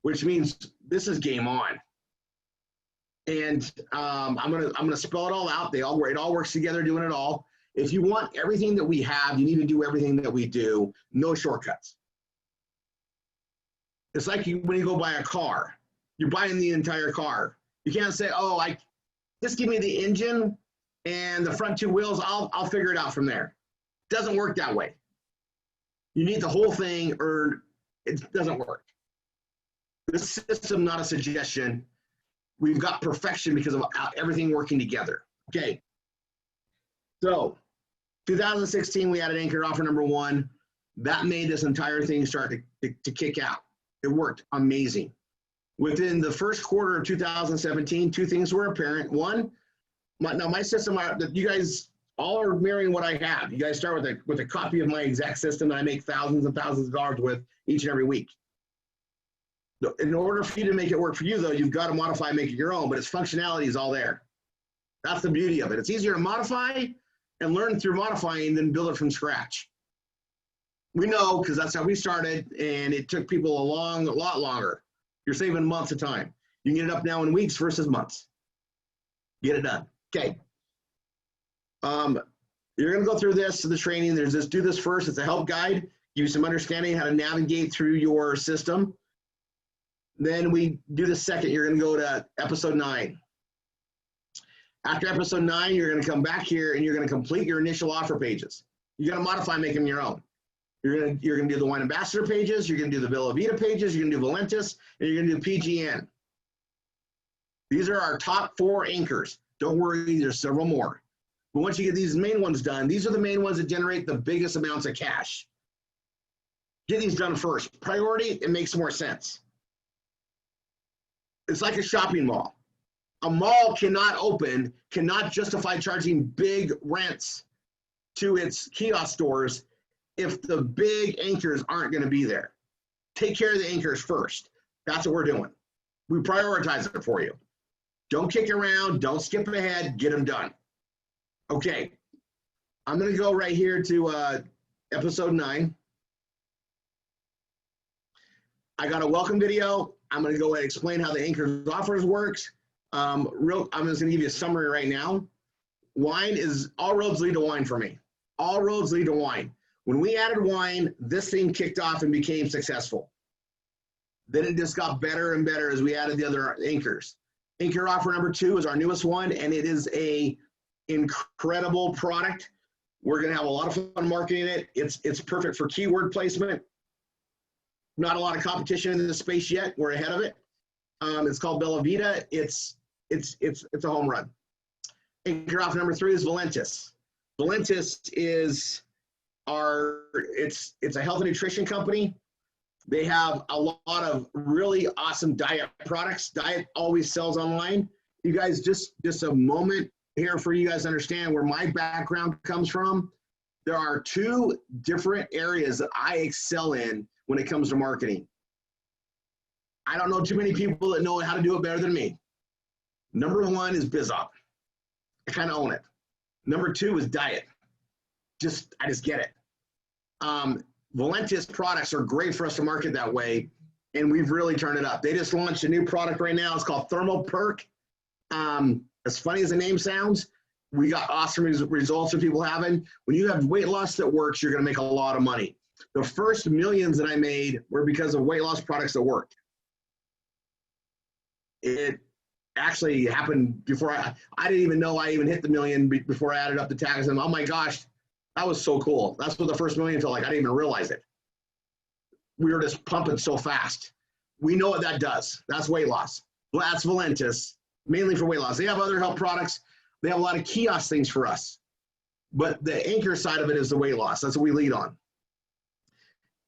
which means this is game on. And I'm gonna spell it all out. It all works together, doing it all. If you want everything that we have, you need to do everything that we do. No shortcuts. It's like when you go buy a car, you're buying the entire car. You can't say, oh, just give me the engine and the front 2 wheels, I'll figure it out from there. It doesn't work that way. You need the whole thing or it doesn't work. This system, not a suggestion. We've got perfection because of everything working together. Okay. So 2016, we had an anchor offer number 1. That made this entire thing start to kick out. It worked amazing. Within the first quarter of 2017, 2 things were apparent. One, my system, you guys all are mirroring what I have. You guys start with a copy of my exact system that I make thousands and thousands of dollars with each and every week. In order for you to make it work for you, though, you've got to modify and make it your own, but its functionality is all there. That's the beauty of it. It's easier to modify and learn through modifying than build it from scratch. We know because that's how we started, and it took people a lot longer. You're saving months of time. You can get it up now in weeks versus months. Get it done. Okay. You're going to go through this, the training. There's this, do this first. It's a help guide. Give you some understanding how to navigate through your system. Then we do the second. You're going to go to episode 9. After episode 9, you're going to come back here and you're going to complete your initial offer pages. You're going to modify, make them your own. You're going to do the wine ambassador pages. You're going to do the Bella Vita pages. You're going to do Valentis, and you're going to do PGN. These are our top 4 anchors. Don't worry, there's several more. But once you get these main ones done, these are the main ones that generate the biggest amounts of cash. Get these done first. Priority, it makes more sense. It's like a shopping mall. A mall cannot justify charging big rents to its kiosk stores if the big anchors aren't going to be there. Take care of the anchors first. That's what we're doing. We prioritize it for you. Don't kick around. Don't skip ahead. Get them done. Okay. I'm going to go right here to episode 9. I got a welcome video. I'm going to go ahead and explain how the anchors offers works. I'm just going to give you a summary right now. Wine is, all roads lead to wine for me. All roads lead to wine. When we added wine, this thing kicked off and became successful. Then it just got better and better as we added the other anchors. Anchor offer number 2 is our newest one, and it is a incredible product. We're going to have a lot of fun marketing it. It's perfect for keyword placement. Not a lot of competition in this space yet. We're ahead of it. It's called Bella Vita. It's a home run. Anchor offer number 3 is Valentis. Valentis is it's a health and nutrition company. They have a lot of really awesome diet products. Diet always sells online. You guys, just a moment here for you guys to understand where my background comes from. There are 2 different areas that I excel in when it comes to marketing. I don't know too many people that know how to do it better than me. Number one is BizOp. I kind of own it. Number two is diet. I just get it. Valentis products are great for us to market that way, and we've really turned it up. They just launched a new product right now. It's called Thermal Perk. As funny as the name sounds, we got awesome results of people having. When you have weight loss that works, you're going to make a lot of money. The first millions that I made were because of weight loss products that worked. It actually happened before I didn't even know I even hit the million before I added up the tags. And oh my gosh, that was so cool. That's what the first million felt like. I didn't even realize it. We were just pumping so fast. We know what that does. That's weight loss. That's Valentis, mainly for weight loss. They have other health products. They have a lot of kiosk things for us. But the anchor side of it is the weight loss. That's what we lead on.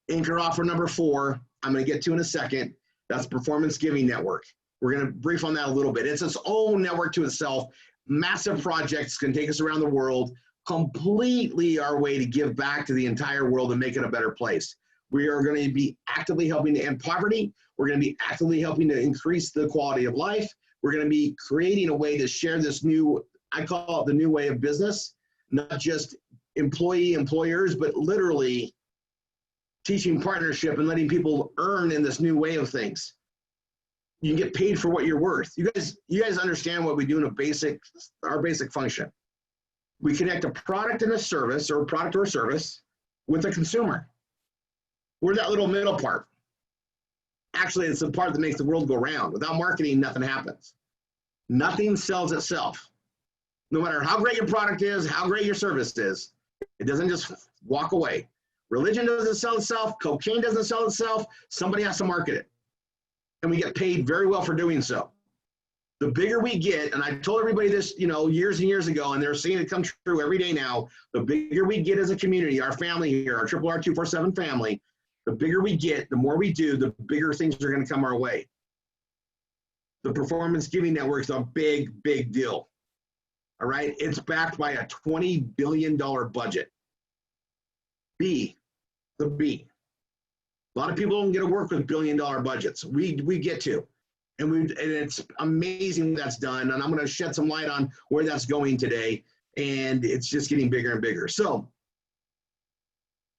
Anchor offer number 4, I'm going to get to in a second. That's Performance Giving Network. We're going to brief on that a little bit. It's its own network to itself. Massive projects can take us around the world. Completely our way to give back to the entire world and make it a better place. We are going to be actively helping to end poverty. We're going to be actively helping to increase the quality of life. We're going to be creating a way to share this new, I call it the new way of business, not just employers, but literally teaching partnership and letting people earn in this new way of things. You can get paid for what you're worth. You guys understand what we do in our basic function. We connect a product and a service, or a product or a service, with a consumer. We're that little middle part. Actually, it's the part that makes the world go round. Without marketing, nothing happens. Nothing sells itself. No matter how great your product is, how great your service is, it doesn't just walk away. Religion doesn't sell itself. Cocaine doesn't sell itself. Somebody has to market it. And we get paid very well for doing so. The bigger we get, and I told everybody this, years and years ago, and they're seeing it come true every day now, the bigger we get as a community, our family here, our Triple R 247 family, the bigger we get, the more we do, the bigger things are going to come our way. The Performance Giving Network is a big, big deal. All right? It's backed by a $20 billion budget. The B. A lot of people don't get to work with billion-dollar budgets. We get to. And it's amazing that's done. And I'm going to shed some light on where that's going today. And it's just getting bigger and bigger. So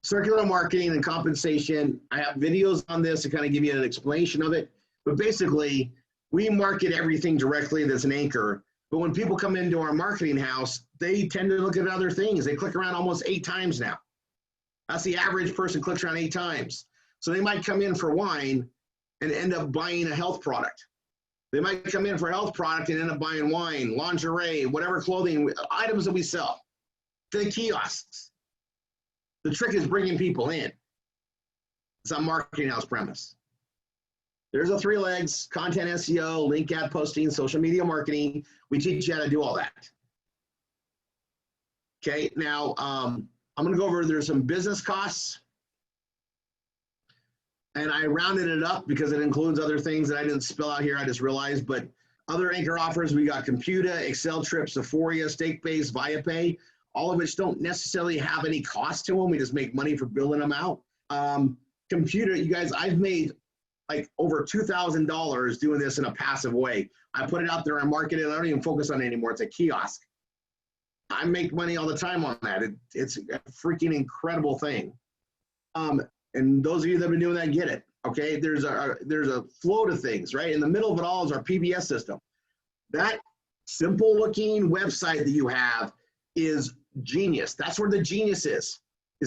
circular marketing and compensation, I have videos on this to kind of give you an explanation of it. But basically, we market everything directly that's an anchor. But when people come into our marketing house, they tend to look at other things. They click around almost 8 times now. That's the average person clicks around 8 times. So they might come in for wine and end up buying a health product. They might come in for a health product and end up buying wine, lingerie, whatever clothing, items that we sell to the kiosks. The trick is bringing people in. It's a marketing house premise. There's the 3 legs: content SEO, link ad posting, social media marketing. We teach you how to do all that. Okay, now I'm going to go over, there's some business costs. And I rounded it up because it includes other things that I didn't spell out here, I just realized. But other anchor offers, we got Computa, Excel Trips, Sephoria, Stake-Based, ViaPay, all of which don't necessarily have any cost to them. We just make money for building them out. Computa, you guys, I've made like over $2,000 doing this in a passive way. I put it out there, I market it, I don't even focus on it anymore. It's a kiosk. I make money all the time on that. It's a freaking incredible thing. And those of you that have been doing that get it, okay? There's a flow to things, right? In the middle of it all is our PBS system. That simple looking website that you have is genius. That's where the genius is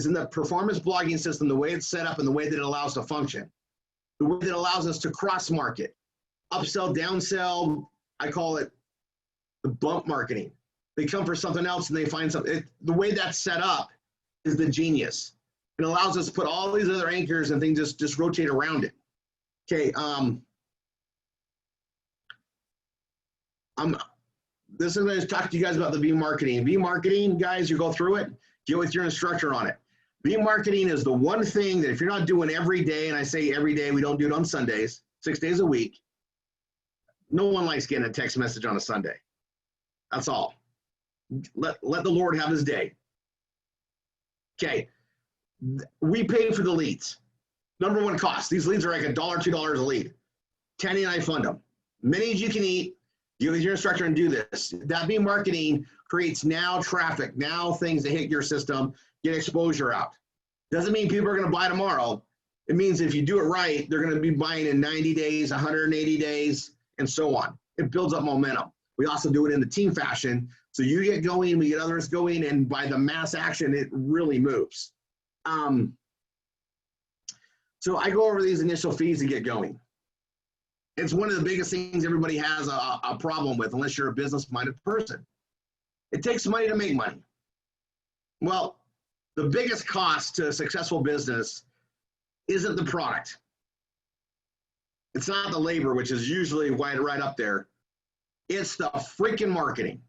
in the performance blogging system, the way it's set up and the way that it allows to function. The way that allows us to cross market, upsell, downsell, I call it the bump marketing. They come for something else and they find something. The way that's set up is the genius. It allows us to put all these other anchors and things just rotate around it. Okay. This is going to talk to you guys about the V marketing. V marketing, guys, you go through it, get with your instructor on it. V marketing is the one thing that if you're not doing every day, and I say every day, we don't do it on Sundays, 6 days a week. No one likes getting a text message on a Sunday. That's all. Let the Lord have his day. Okay. We pay for the leads. Number one cost. These leads are like $1, $2 a lead. Tanny and I fund them. Many as you can eat, you with your instructor and do this. That being marketing creates now traffic, now things that hit your system, get exposure out. Doesn't mean people are going to buy tomorrow. It means if you do it right, they're going to be buying in 90 days, 180 days, and so on. It builds up momentum. We also do it in the team fashion. So you get going, we get others going, and by the mass action, it really moves. So I go over these initial fees to get going. It's one of the biggest things everybody has a problem with, unless you're a business-minded person. It takes money to make money. Well, the biggest cost to a successful business isn't the product. It's not the labor, which is usually right up there. It's the freaking marketing.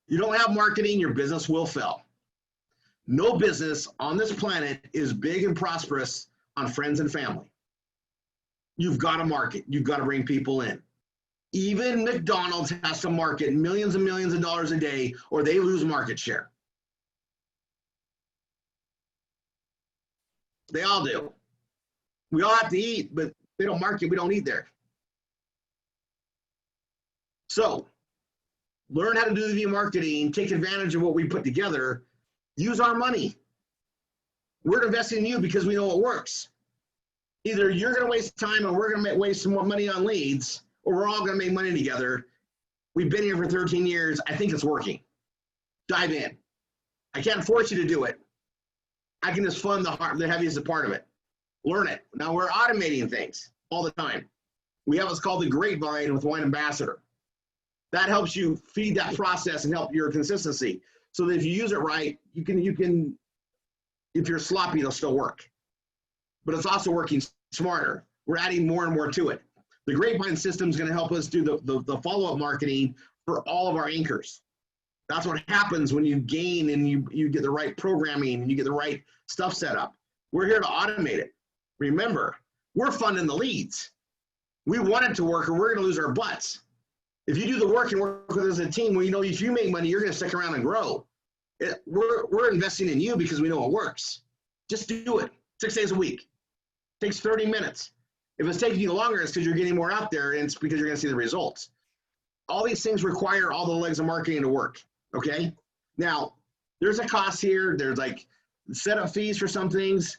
You don't have marketing, your business will fail. No business on this planet is big and prosperous on friends and family. You've got to market. You've got to bring people in. Even McDonald's has to market millions and millions of dollars a day, or they lose market share. They all do. We all have to eat, but they don't market. We don't eat there. So learn how to do the marketing, take advantage of what we put together, use our money. We're investing in you because we know it works. Either you're going to waste time and we're going to waste some more money on leads, or we're all going to make money together. We've been here for 13 years. I think it's working. Dive in. I can't force you to do it. I can just fund the heaviest part of it. Learn it. Now we're automating things all the time. We have what's called the grapevine with Wine Ambassador. That helps you feed that process and help your consistency. So that if you use it right, you can, if you're sloppy, it'll still work. But it's also working smarter. We're adding more and more to it. The grapevine system is going to help us do the follow-up marketing for all of our anchors. That's what happens when you gain and you get the right programming and you get the right stuff set up. We're here to automate it. Remember, we're funding the leads. We want it to work or we're going to lose our butts. If you do the work and work with us as a team, well, you know, if you make money, you're going to stick around and grow. We're investing in you because we know it works. Just do it 6 days a week. It takes 30 minutes. If it's taking you longer, it's because you're getting more out there and it's because you're going to see the results. All these things require all the legs of marketing to work, okay? Now, there's a cost here. There's like setup fees for some things.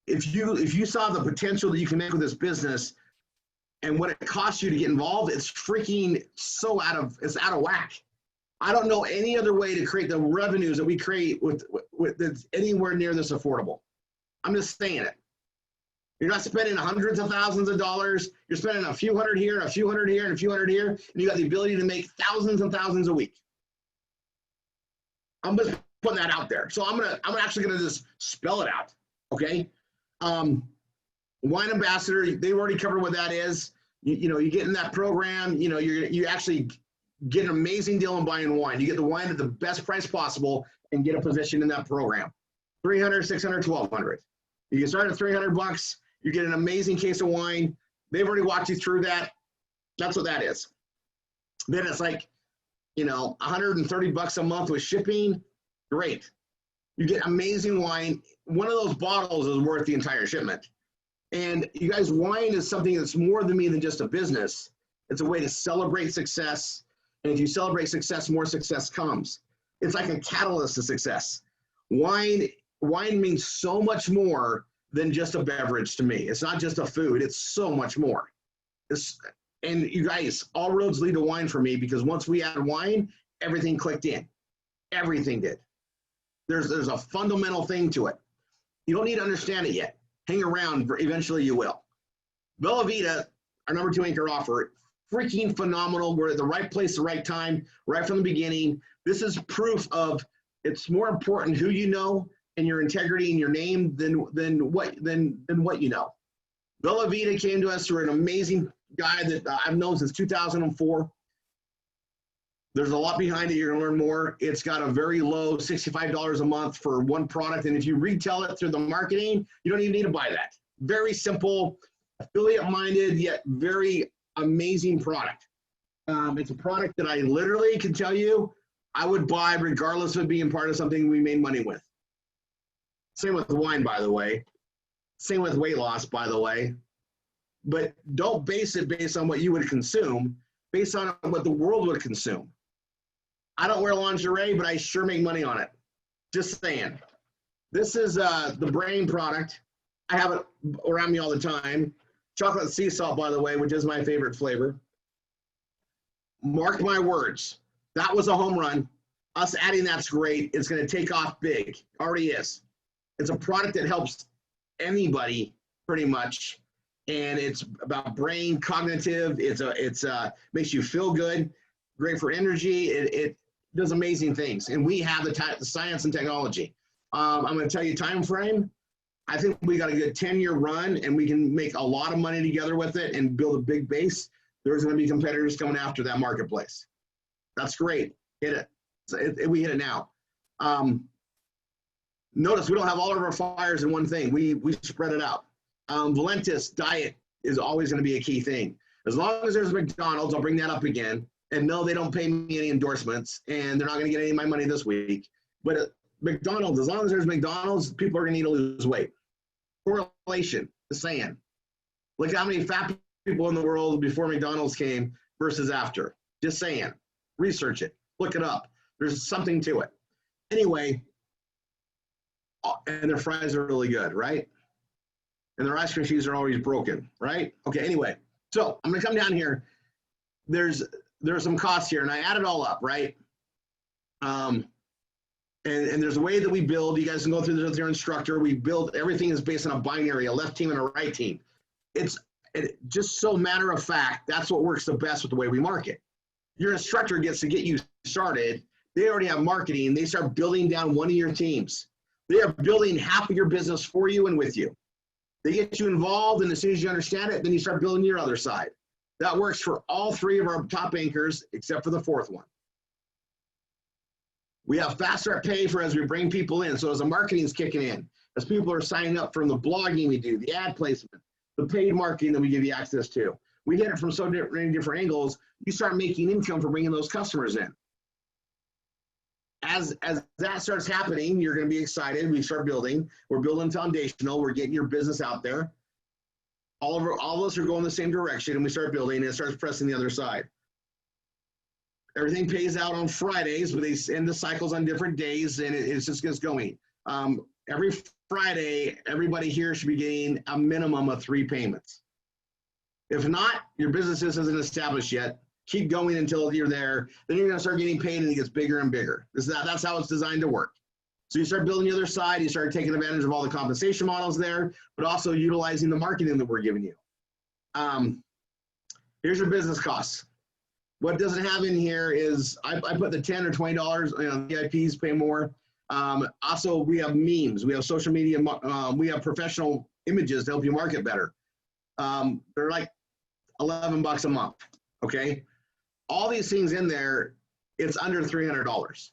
If you saw the potential that you can make with this business and what it costs you to get involved, it's freaking so out of whack. I don't know any other way to create the revenues that we create with that's anywhere near this affordable. I'm just saying it. You're not spending hundreds of thousands of dollars. You're spending a few hundred here, and a few hundred here, and a few hundred here, and you got the ability to make thousands and thousands a week. I'm just putting that out there. So I'm actually gonna just spell it out. Okay. Wine Ambassador, they've already covered what that is. You know, you get in that program, you know, you actually get an amazing deal on buying wine. You get the wine at the best price possible and get a position in that program. 300, 600, 1200. You can start at $300. You get an amazing case of wine. They've already walked you through that. That's what that is. Then it's like, you know, $130 a month with shipping. Great. You get amazing wine. One of those bottles is worth the entire shipment. And you guys, wine is something that's more than me than just a business. It's a way to celebrate success. And if you celebrate success, more success comes. It's like a catalyst to success. Wine means so much more than just a beverage to me. It's not just a food. It's so much more. And you guys, all roads lead to wine for me because once we add wine, everything clicked in. Everything did. There's a fundamental thing to it. You don't need to understand it yet. Hang around, eventually you will. Bella Vita, our number 2 anchor offer, freaking phenomenal. We're at the right place, the right time, right from the beginning. This is proof of it's more important who you know and your integrity and your name than what you know. Bella Vita came to us through an amazing guy that I've known since 2004. There's a lot behind it. You're going to learn more. It's got a very low $65 a month for one product. And if you retail it through the marketing, you don't even need to buy that. Very simple, affiliate-minded, yet very amazing product. It's a product that I literally can tell you I would buy regardless of it being part of something we made money with. Same with the wine, by the way. Same with weight loss, by the way. but don't base it based on what you would consume, based on what the world would consume. I don't wear lingerie, but I sure make money on it. Just saying. This is the Brain product. I have it around me all the time. Chocolate sea salt, by the way, which is my favorite flavor. Mark my words. That was a home run. Us adding that's great. It's going to take off big. Already is. It's a product that helps anybody pretty much, and it's about brain, cognitive. It's makes you feel good. Great for energy. It does amazing things, and we have the science and technology. I'm going to tell you time frame. I think we got a good 10-year run, and we can make a lot of money together with it and build a big base. There's going to be competitors coming after that marketplace. That's great. Hit it. We hit it now. Notice we don't have all of our fires in one thing. We spread it out. Valentis diet is always going to be a key thing. As long as there's McDonald's, I'll bring that up again. And no, they don't pay me any endorsements, and they're not going to get any of my money this week. But McDonald's, as long as there's McDonald's, people are going to need to lose weight. Correlation, the saying. Look how many fat people in the world before McDonald's came versus after. Just saying. Research it. Look it up. There's something to it. Anyway, and their fries are really good, right? And their ice cream sheets are always broken, right? Okay, anyway. So I'm going to come down here. There's some costs here, and I add it all up, right? And there's a way that we build. You guys can go through this with your instructor. We build, everything is based on a binary, a left team and a right team. It's just so matter of fact, that's what works the best with the way we market. Your instructor gets to get you started. They already have marketing. They start building down one of your teams. They are building half of your business for you and with you. They get you involved, and as soon as you understand it, then you start building your other side. That works for all three of our top anchors, except for the fourth one. We have fast start pay for as we bring people in. So as the marketing is kicking in, as people are signing up from the blogging we do, the ad placement, the paid marketing that we give you access to, we hit it from so many different angles. You start making income for bringing those customers in. As that starts happening, you're going to be excited. We start building. We're building foundational. We're getting your business out there. All of us are going the same direction, and we start building, and it starts pressing the other side. Everything pays out on Fridays, but they end the cycles on different days, and it just gets going. Every Friday, everybody here should be getting a minimum of 3 payments. If not, your business isn't established yet. Keep going until you're there. Then you're going to start getting paid, and it gets bigger and bigger. That's how it's designed to work. So you start building the other side. You start taking advantage of all the compensation models there, but also utilizing the marketing that we're giving you. Here's your business costs. What doesn't have in here is I put the $10 or $20. VIPs pay more. Also, we have memes. We have social media. We have professional images to help you market better. They're like $11 a month. Okay, all these things in there, it's under $300.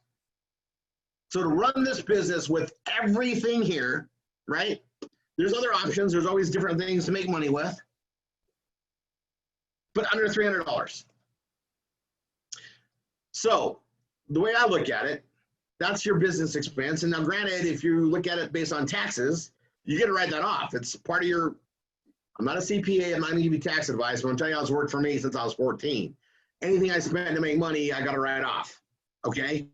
So to run this business with everything here, right? There's other options. There's always different things to make money with, but under $300. So the way I look at it, that's your business expense. And now granted, if you look at it based on taxes, you get to write that off. It's part of your, I'm not a CPA, I'm not gonna give you tax advice, but I'm telling you how it's worked for me since I was 14. Anything I spend to make money, I gotta write off, okay?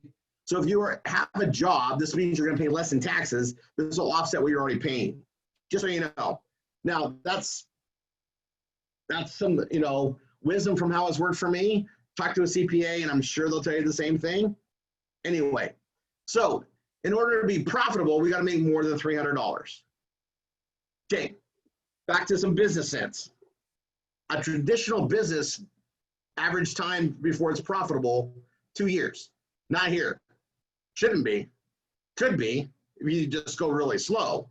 So if you have a job, this means you're gonna pay less in taxes. This will offset what you're already paying, just so you know. Now, that's some, wisdom from how it's worked for me. Talk to a CPA, and I'm sure they'll tell you the same thing. Anyway, so in order to be profitable, we got to make more than $300. Okay, back to some business sense. A traditional business, average time before it's profitable, 2 years. Not here. Shouldn't be. Could be if you just go really slow.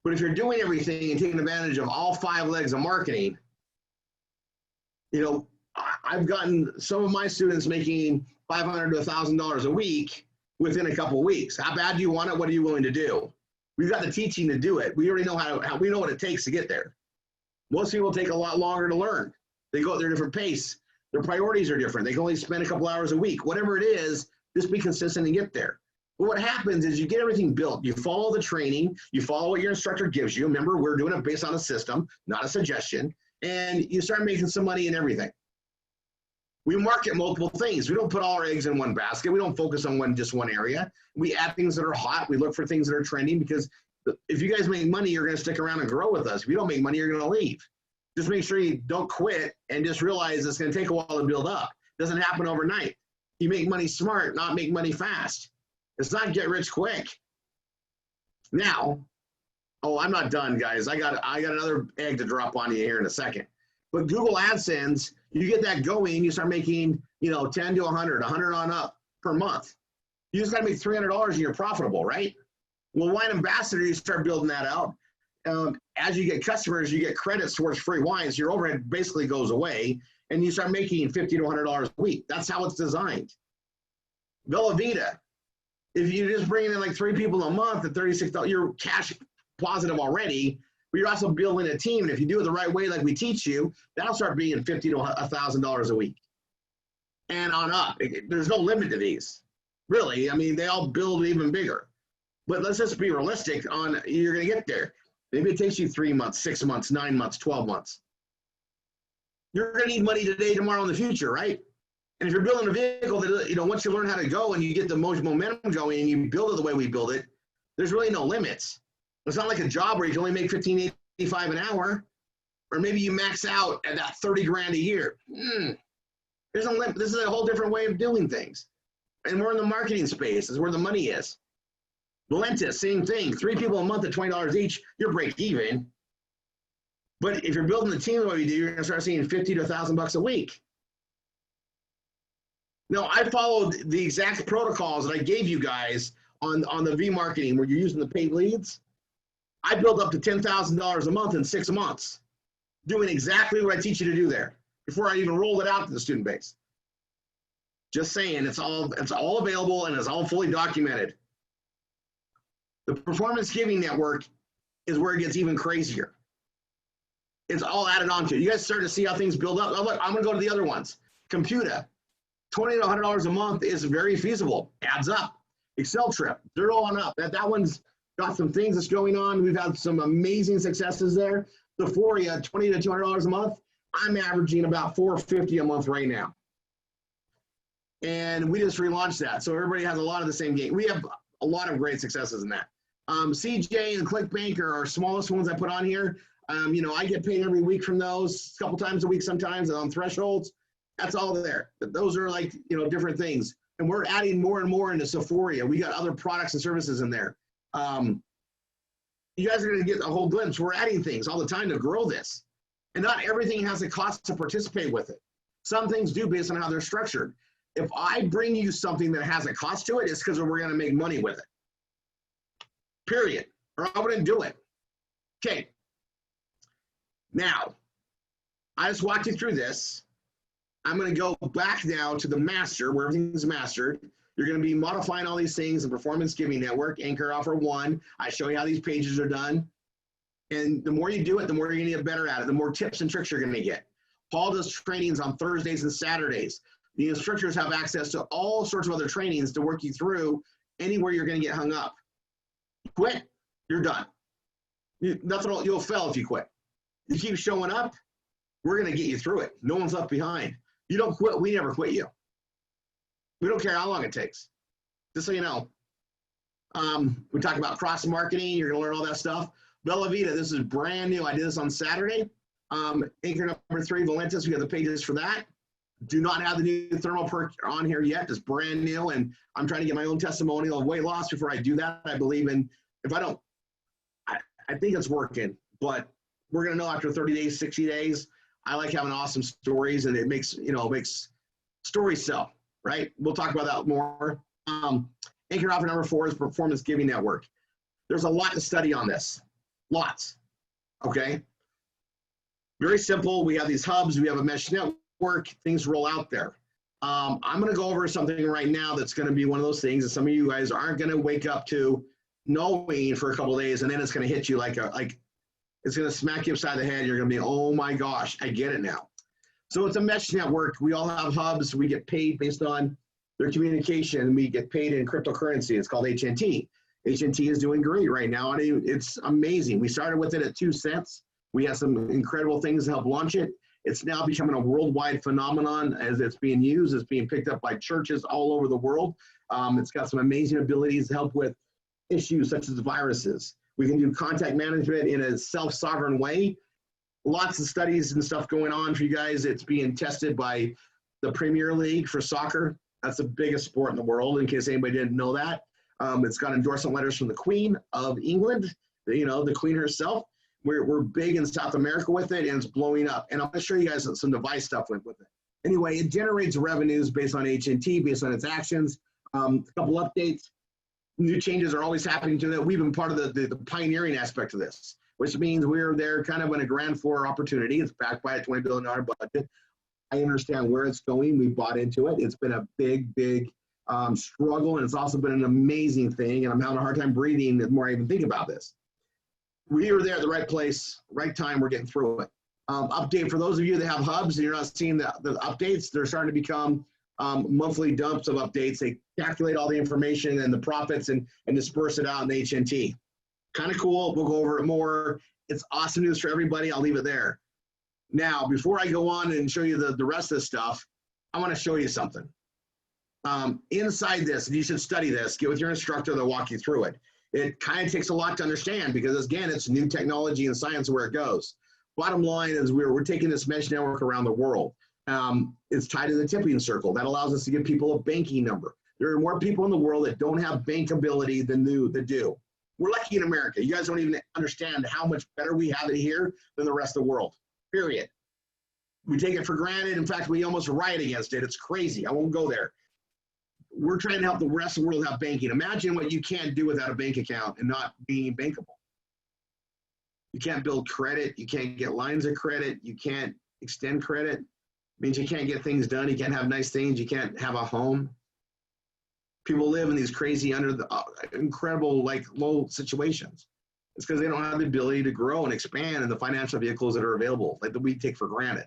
But if you're doing everything and taking advantage of all 5 legs of marketing, I've gotten some of my students making $500 to $1,000 a week within a couple of weeks. How bad do you want it? What are you willing to do? We've got the teaching to do it. We already know how we know what it takes to get there. Most people take a lot longer to learn. They go at their different pace. Their priorities are different. They can only spend a couple hours a week. Whatever it is, just be consistent and get there. But what happens is you get everything built. You follow the training. You follow what your instructor gives you. Remember, we're doing it based on a system, not a suggestion. and you start making some money in everything. We market multiple things. We don't put all our eggs in one basket. We don't focus on just one area. We add things that are hot. We look for things that are trending, because if you guys make money, you're going to stick around and grow with us. If you don't make money, you're going to leave. Just make sure you don't quit, and just realize it's going to take a while to build up. It doesn't happen overnight. You make money smart, not make money fast. It's not get rich quick. Now, I'm not done, guys. I got another egg to drop on you here in a second. But Google AdSense, you get that going, you start making, 10 to 100 on up per month. You just got to make $300 and you're profitable, right? Well, Wine Ambassador, you start building that out. As you get customers, you get credits towards free wines. Your overhead basically goes away, and you start making $50 to $100 a week. That's how it's designed. Bella Vita, if you just bring in like 3 people a month at $36, you're cash positive already, but you're also building a team. And if you do it the right way, like we teach you, that'll start being $50 to $1,000 a week. And on up. There's no limit to these. Really, I mean, they all build even bigger. But let's just be realistic on, you're going to get there. Maybe it takes you 3 months, 6 months, 9 months, 12 months. You're going to need money today, tomorrow, in the future, right? And if you're building a vehicle that, once you learn how to go and you get the most momentum going and you build it the way we build it, there's really no limits. It's not like a job where you can only make $15.85 an hour, or maybe you max out at that 30 grand a year. There's no limit. This is a whole different way of doing things. And we're in the marketing space. This is where the money is. Valentis, same thing. 3 people a month at $20 each, you're break even. But if you're building the team the way we do, you're going to start seeing $50 to $1,000 a week. Now, I followed the exact protocols that I gave you guys on the V marketing, where you're using the paid leads. I built up to $10,000 a month in 6 months, doing exactly what I teach you to do there before I even rolled it out to the student base. Just saying, it's all available and it's all fully documented. The Performance Giving Network is where it gets even crazier. It's all added on to it. You guys starting to see how things build up. Oh, look, I'm going to go to the other ones. Computer, $20 to $100 a month is very feasible. Adds up. Excel Trip, they're all on up. That one's got some things that's going on. We've had some amazing successes there. Sephoria, $20 to $200 a month. I'm averaging about $450 a month right now. And we just relaunched that. So everybody has a lot of the same game. We have a lot of great successes in that. CJ and ClickBank are our smallest ones I put on here. I get paid every week from those, a couple times a week sometimes, and on thresholds. That's all there. But those are like, different things. And we're adding more and more into Sephoria. We got other products and services in there. You guys are going to get a whole glimpse. We're adding things all the time to grow this. And not everything has a cost to participate with it. Some things do based on how they're structured. If I bring you something that has a cost to it, it's because we're going to make money with it. Period. Or I wouldn't do it. Okay. Now, I just walked you through this. I'm going to go back now to the master, where everything's mastered. You're going to be modifying all these things in Performance Giving Network, Anchor Offer 1. I show you how these pages are done. And the more you do it, the more you're going to get better at it, the more tips and tricks you're going to get. Paul does trainings on Thursdays and Saturdays. The instructors have access to all sorts of other trainings to work you through anywhere you're going to get hung up. Quit, you're done. You'll fail if you quit. You keep showing up, we're going to get you through it. No one's left behind. You don't quit, we never quit you. We don't care how long it takes. Just so you know. We talk about cross-marketing. You're going to learn all that stuff. Bella Vita, this is brand new. I did this on Saturday. Anchor number 3, Valentis, we have the pages for that. Do not have the new thermal perk on here yet. It's brand new, and I'm trying to get my own testimonial of weight loss before I do that. I believe in, if I don't, I think it's working, but we're going to know after 30 days, 60 days. I like having awesome stories, and it makes stories sell, right? We'll talk about that more. Anchor offer number 4 is Performance Giving Network. There's a lot to study on this. Lots. Okay? Very simple. We have these hubs. We have a mesh network. Things roll out there. I'm going to go over something right now that's going to be one of those things that some of you guys aren't going to wake up to knowing for a couple of days, and then it's going to hit you like it's going to smack you upside the head. You're going to be, oh my gosh, I get it now. So it's a mesh network. We all have hubs. We get paid based on their communication. We get paid in cryptocurrency. It's called HNT. HNT is doing great right now, and it's amazing. We started with it at 2 cents. We have some incredible things to help launch it. It's now becoming a worldwide phenomenon as it's being used. It's being picked up by churches all over the world. It's got some amazing abilities to help with issues such as viruses. We can do contact management in a self-sovereign way. Lots of studies and stuff going on for you guys. It's being tested by the Premier League for soccer. That's the biggest sport in the world, in case anybody didn't know that. It's got endorsement letters from the Queen of England, the Queen herself. We're big in South America with it, and it's blowing up. And I'm going to show you guys some device stuff with it. Anyway, it generates revenues based on HNT, based on its actions. A couple updates. New changes are always happening to it. We've been part of the pioneering aspect of this, which means we're there kind of in a grand floor opportunity. It's backed by a $20 billion budget. I understand where it's going. We bought into it. It's been a big, big struggle, and it's also been an amazing thing. And I'm having a hard time breathing the more I even think about this. We are there at the right place, right time. We're getting through it. Update for those of you that have hubs and you're not seeing the updates, they're starting to become monthly dumps of updates. They calculate all the information and the profits and disperse it out in the HNT. Kind of cool. We'll go over it more. It's awesome news for everybody. I'll leave it there. Now, before I go on and show you the rest of the stuff, I want to show you something. Inside this, and you should study this, get with your instructor, they'll walk you through it. It kind of takes a lot to understand because, again, it's new technology and science where it goes. Bottom line is we're taking this mesh network around the world. It's tied to the tipping circle. That allows us to give people a banking number. There are more people in the world that don't have bankability than that do. We're lucky in America. You guys don't even understand how much better we have it here than the rest of the world, period. We take it for granted. In fact, we almost riot against it. It's crazy. I won't go there. We're trying to help the rest of the world have banking. Imagine what you can't do without a bank account and not being bankable. You can't build credit. You can't get lines of credit. You can't extend credit. It means you can't get things done. You can't have nice things. You can't have a home. People live in these crazy, incredible, low situations. It's because they don't have the ability to grow and expand in the financial vehicles that are available, that we take for granted,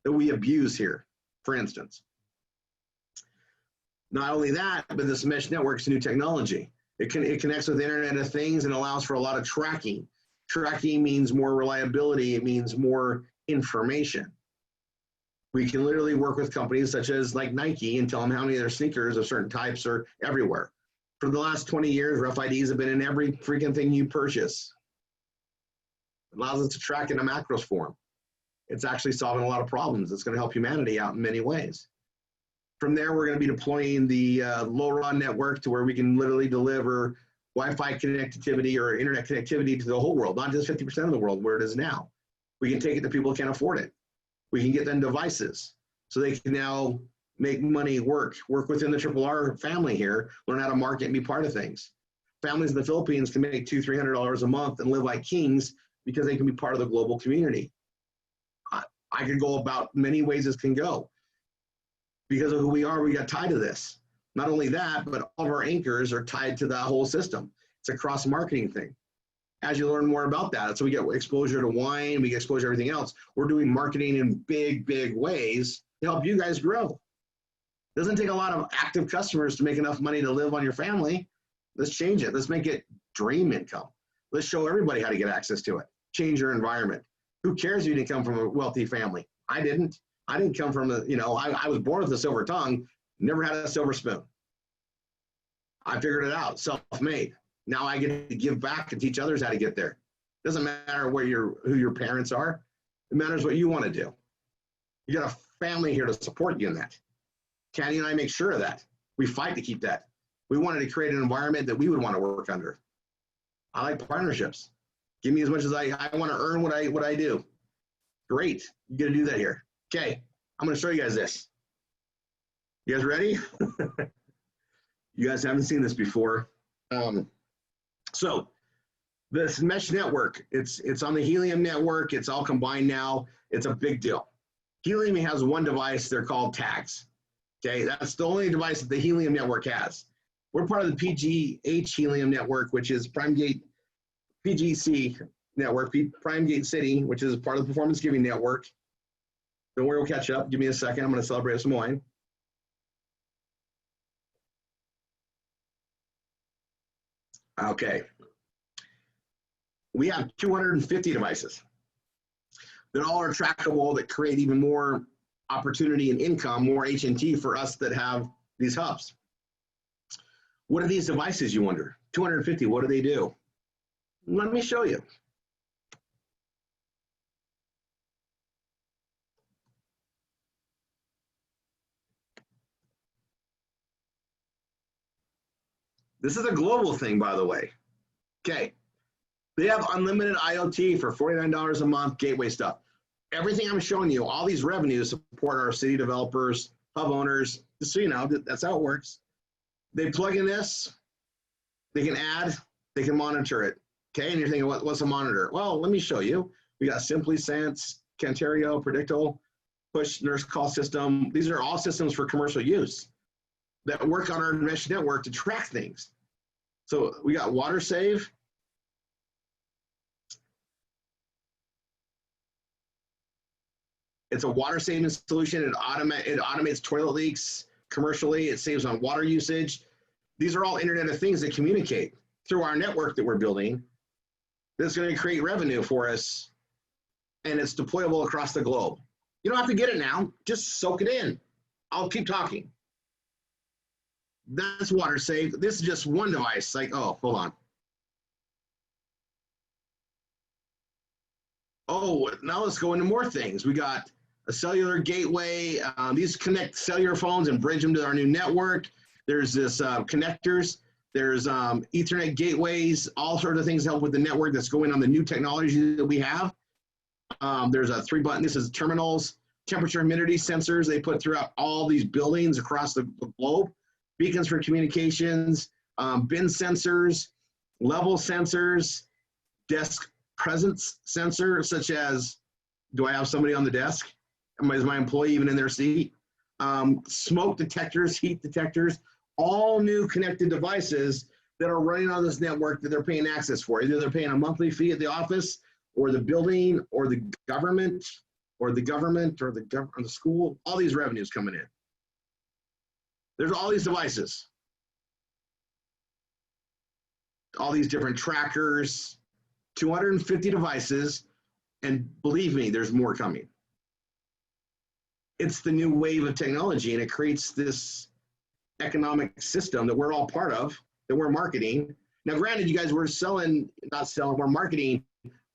that we abuse here, for instance. Not only that, but this mesh network is new technology. It connects with the Internet of Things and allows for a lot of tracking. Tracking means more reliability. It means more information. We can literally work with companies such as Nike and tell them how many of their sneakers of certain types are everywhere. For the last 20 years, RFIDs have been in every freaking thing you purchase. It allows us to track in a macros form. It's actually solving a lot of problems. It's going to help humanity out in many ways. From there, we're going to be deploying the LoRa network to where we can literally deliver Wi-Fi connectivity or internet connectivity to the whole world, not just 50% of the world where it is now. We can take it to people who can't afford it. We can get them devices so they can now make money work within the R family here, learn how to market and be part of things. Families in the Philippines can make $200, $300 a month and live like kings because they can be part of the global community. I could go about many ways this can go. Because of who we are, we got tied to this. Not only that, but all of our anchors are tied to that whole system. It's a cross-marketing thing. As you learn more about that, so we get exposure to wine, we get exposure to everything else. We're doing marketing in big, big ways to help you guys grow. It doesn't take a lot of active customers to make enough money to live on your family. Let's change it. Let's make it dream income. Let's show everybody how to get access to it. Change your environment. Who cares if you didn't come from a wealthy family? I didn't. I didn't come from I was born with a silver tongue, never had a silver spoon. I figured it out, self-made. Now I get to give back and teach others how to get there. It doesn't matter who your parents are. It matters what you want to do. You got a family here to support you in that. Candy and I make sure of that. We fight to keep that. We wanted to create an environment that we would want to work under. I like partnerships. Give me as much as I want to earn what I do. Great. You got to do that here. Okay. I'm going to show you guys this. You guys ready? You guys haven't seen this before. So this mesh network, it's on the Helium network. It's all combined now. It's a big deal. Helium has one device. They're called tags. Okay. That's the only device that the Helium network has. We're part of the PGH Helium network, which is PrimeGate PGC network, PrimeGate City, which is part of the Performance Giving network. Don't worry, we'll catch up. Give me a second. I'm going to celebrate some wine. Okay. We have 250 devices. that all are trackable, that create even more opportunity and income, more H&T for us that have these hubs. What are these devices, you wonder? 250, what do they do? Let me show you. This is a global thing, by the way. Okay. They have unlimited IoT for $49 a month, gateway stuff. Everything I'm showing you, all these revenues support our city developers, hub owners, just so you know, that's how it works. They plug in this, they can add, they can monitor it. Okay, and you're thinking, what's a monitor? Well, let me show you. We got Simply Sense, Cantario, Predictable, Push Nurse Call System. These are all systems for commercial use that work on our mesh network to track things. So we got Water Save. It's a water saving solution. It automates toilet leaks commercially. It saves on water usage. These are all Internet of Things that communicate through our network that we're building. That's going to create revenue for us, and it's deployable across the globe. You don't have to get it now. Just soak it in. I'll keep talking. That's Water Save. This is just one device. Like, oh, hold on. Oh, now let's go into more things. We got a cellular gateway. These connect cellular phones and bridge them to our new network. There's this connectors. There's Ethernet gateways, all sorts of things to help with the network that's going on the new technology that we have. There's a 3-button. This is terminals, temperature, humidity sensors they put throughout all these buildings across the globe. Beacons for communications, bin sensors, level sensors, desk presence sensor, such as, do I have somebody on the desk? Is my employee even in their seat? Smoke detectors, heat detectors, all new connected devices that are running on this network that they're paying access for. Either they're paying a monthly fee at the office, or the building, or the government, or the school. All these revenues coming in. There's all these devices, all these different trackers, 250 devices, and believe me, there's more coming. It's the new wave of technology, and it creates this economic system that we're all part of, that we're marketing. Now, granted, you guys were we're marketing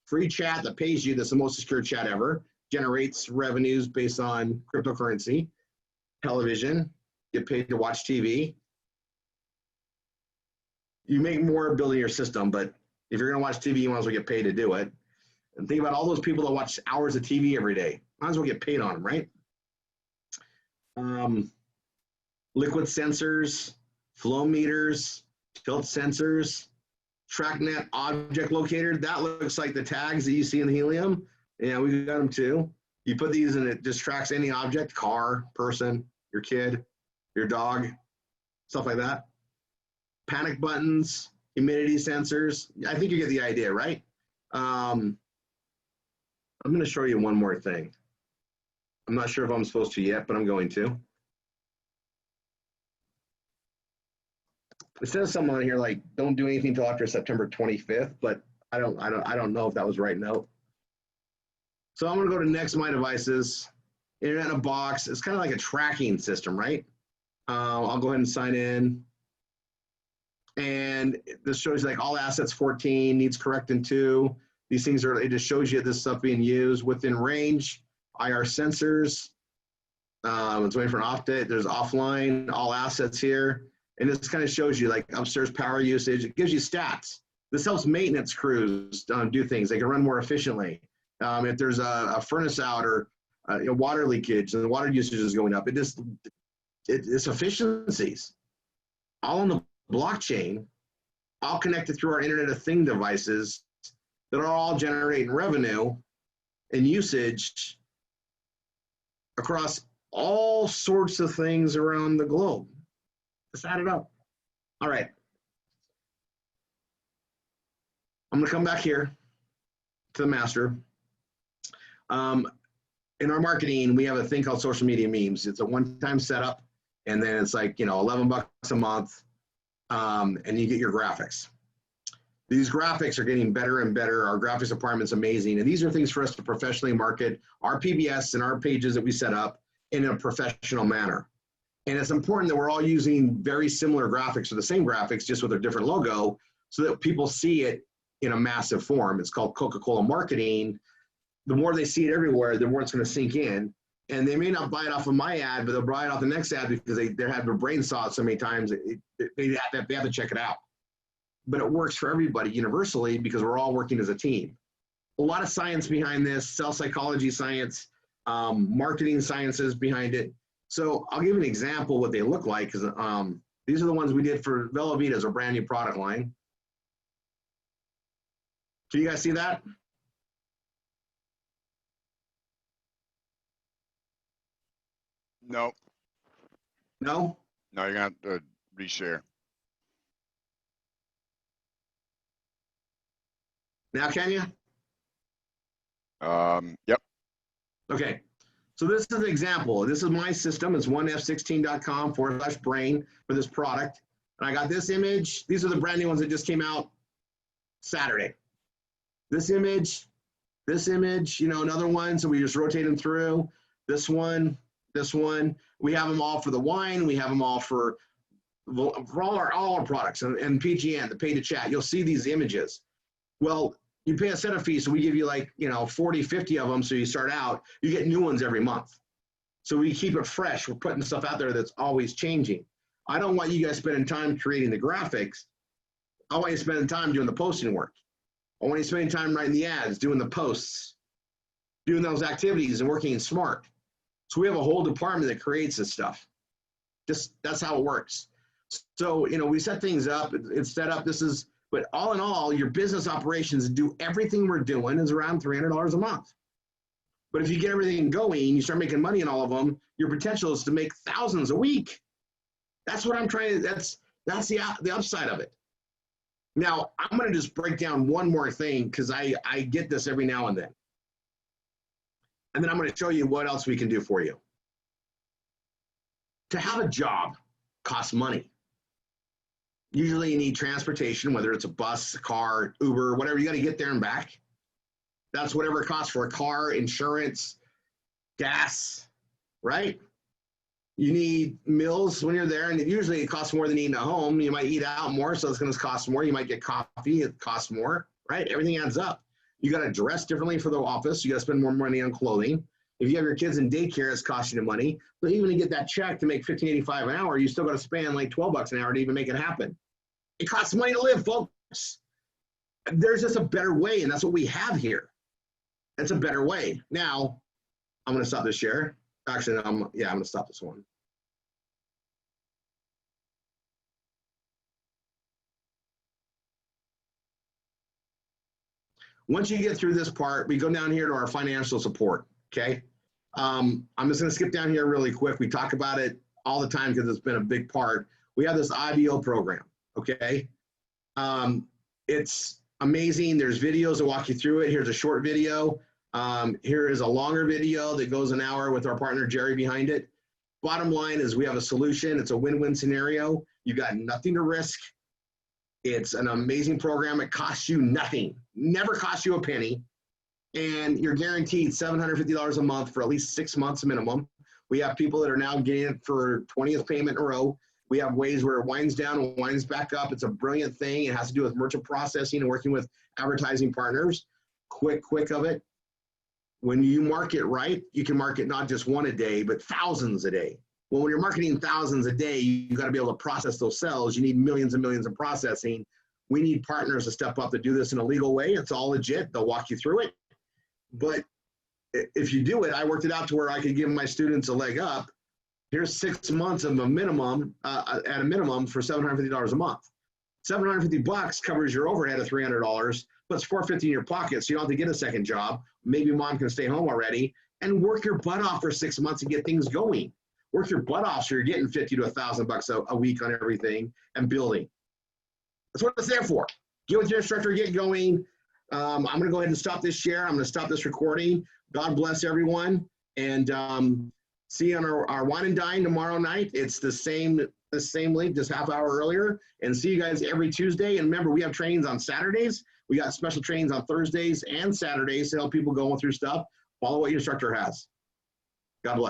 free chat that pays you. That's the most secure chat ever. Generates revenues based on cryptocurrency, television, get paid to watch TV. You make more building your system, but if you're going to watch TV, you might as well get paid to do it. And think about all those people that watch hours of TV every day. Might as well get paid on them, right? Liquid sensors, flow meters, tilt sensors, TrackNet object locator. That looks like the tags that you see in the helium. Yeah, we got them too. You put these and it just tracks any object, car, person, your kid, your dog, stuff like that. Panic buttons, humidity sensors. I think you get the idea, right? I'm going to show you one more thing. I'm not sure if I'm supposed to yet, but I'm going to. It says something on here like, don't do anything until after September 25th, but I don't know if that was the right note. So I'm going to go to next my devices, Internet in a box. It's kind of like a tracking system, right? I'll go ahead and sign in. And this shows you like all assets 14, needs correcting 2. These things are, it just shows you this stuff being used within range, IR sensors. It's waiting for an off date. There's offline, all assets here. And this kind of shows you like upstairs power usage. It gives you stats. This helps maintenance crews do things. They can run more efficiently. If there's a furnace out or water leakage and the water usage is going up, it's efficiencies. All on the blockchain, all connected through our Internet of Things devices that are all generating revenue and usage across all sorts of things around the globe. Let's add it up. All right. I'm going to come back here to the master. In our marketing, we have a thing called social media memes. It's a one-time setup, and then it's like, $11 a month, and you get your graphics. These graphics are getting better and better. Our graphics department's amazing. And these are things for us to professionally market our PBS and our pages that we set up in a professional manner. And it's important that we're all using very similar graphics or the same graphics, just with a different logo, so that people see it in a massive form. It's called Coca-Cola marketing. The more they see it everywhere, the more it's going to sink in. And they may not buy it off of my ad, but they'll buy it off the next ad because they have their brain saw it so many times, they have to check it out. But it works for everybody universally because we're all working as a team. A lot of science behind this, cell psychology science, marketing sciences behind it. So I'll give you an example of what they look like, because these are the ones we did for Velovita's, our brand new product line. Can you guys see that? No. No? No, you're going to have to reshare. Now can you? Yep. Okay. So this is an example. This is my system. It's 1f16.com/brain for this product. And I got this image. These are the brand new ones that just came out Saturday. This image, another one. So we just rotate them through. This one. We have them all for the wine. We have them all for all our products and PGN, the pay to chat. You'll see these images. Well, you pay a setup fee, so we give you 40, 50 of them. So you start out, you get new ones every month. So we keep it fresh. We're putting stuff out there that's always changing. I don't want you guys spending time creating the graphics. I want you spending time doing the posting work. I want you spending time writing the ads, doing the posts, doing those activities and working smart. So we have a whole department that creates this stuff. That's how it works. So, we set things up, it's set up, but all in all, your business operations to do everything we're doing is around $300 a month. But if you get everything going, you start making money in all of them, your potential is to make thousands a week. That's what I'm trying to, that's the upside of it. Now, I'm going to just break down one more thing because I get this every now and then. And then I'm going to show you what else we can do for you. To have a job costs money. Usually you need transportation, whether it's a bus, a car, Uber, whatever, you got to get there and back. That's whatever it costs for a car, insurance, gas, right? You need meals when you're there, and usually it costs more than eating at home. You might eat out more, so it's going to cost more. You might get coffee, it costs more, right? Everything adds up. You got to dress differently for the office. You got to spend more money on clothing. If you have your kids in daycare, it's costing you money. But even to get that check to make $15.85 an hour, you still got to spend like $12 an hour to even make it happen. It costs money to live, folks. There's just a better way, and that's what we have here. It's a better way. Now, I'm going to stop this share. Actually, I'm going to stop this one. Once you get through this part, we go down here to our financial support, okay? I'm just going to skip down here really quick. We talk about it all the time because it's been a big part. We have this IBO program, okay? It's amazing. There's videos that walk you through it. Here's a short video. Here is a longer video that goes an hour with our partner Jerry behind it. Bottom line is we have a solution. It's a win-win scenario. You got nothing to risk. It's an amazing program. It costs you nothing, never costs you a penny. And you're guaranteed $750 a month for at least 6 months minimum. We have people that are now getting it for 20th payment in a row. We have ways where it winds down and winds back up. It's a brilliant thing. It has to do with merchant processing and working with advertising partners. Quick of it. When you market right, you can market not just one a day, but thousands a day. Well, when you're marketing thousands a day, you got to be able to process those sales. You need millions and millions of processing. We need partners to step up to do this in a legal way. It's all legit. They'll walk you through it. But if you do it, I worked it out to where I could give my students a leg up. Here's 6 months of a minimum, at a minimum for $750 a month. $750 covers your overhead of $300, but it's $450 in your pocket, so you don't have to get a second job. Maybe mom can stay home already and work your butt off for 6 months and get things going. Work your butt off so you're getting $50 to $1,000 a week on everything and building. That's what it's there for. Get with your instructor, get going. I'm going to go ahead and stop this share. I'm going to stop this recording. God bless everyone. And See you on our wine and dine tomorrow night. It's the same link, just half hour earlier. And see you guys every Tuesday. And remember, we have trainings on Saturdays. We got special trainings on Thursdays and Saturdays to help people going through stuff. Follow what your instructor has. God bless.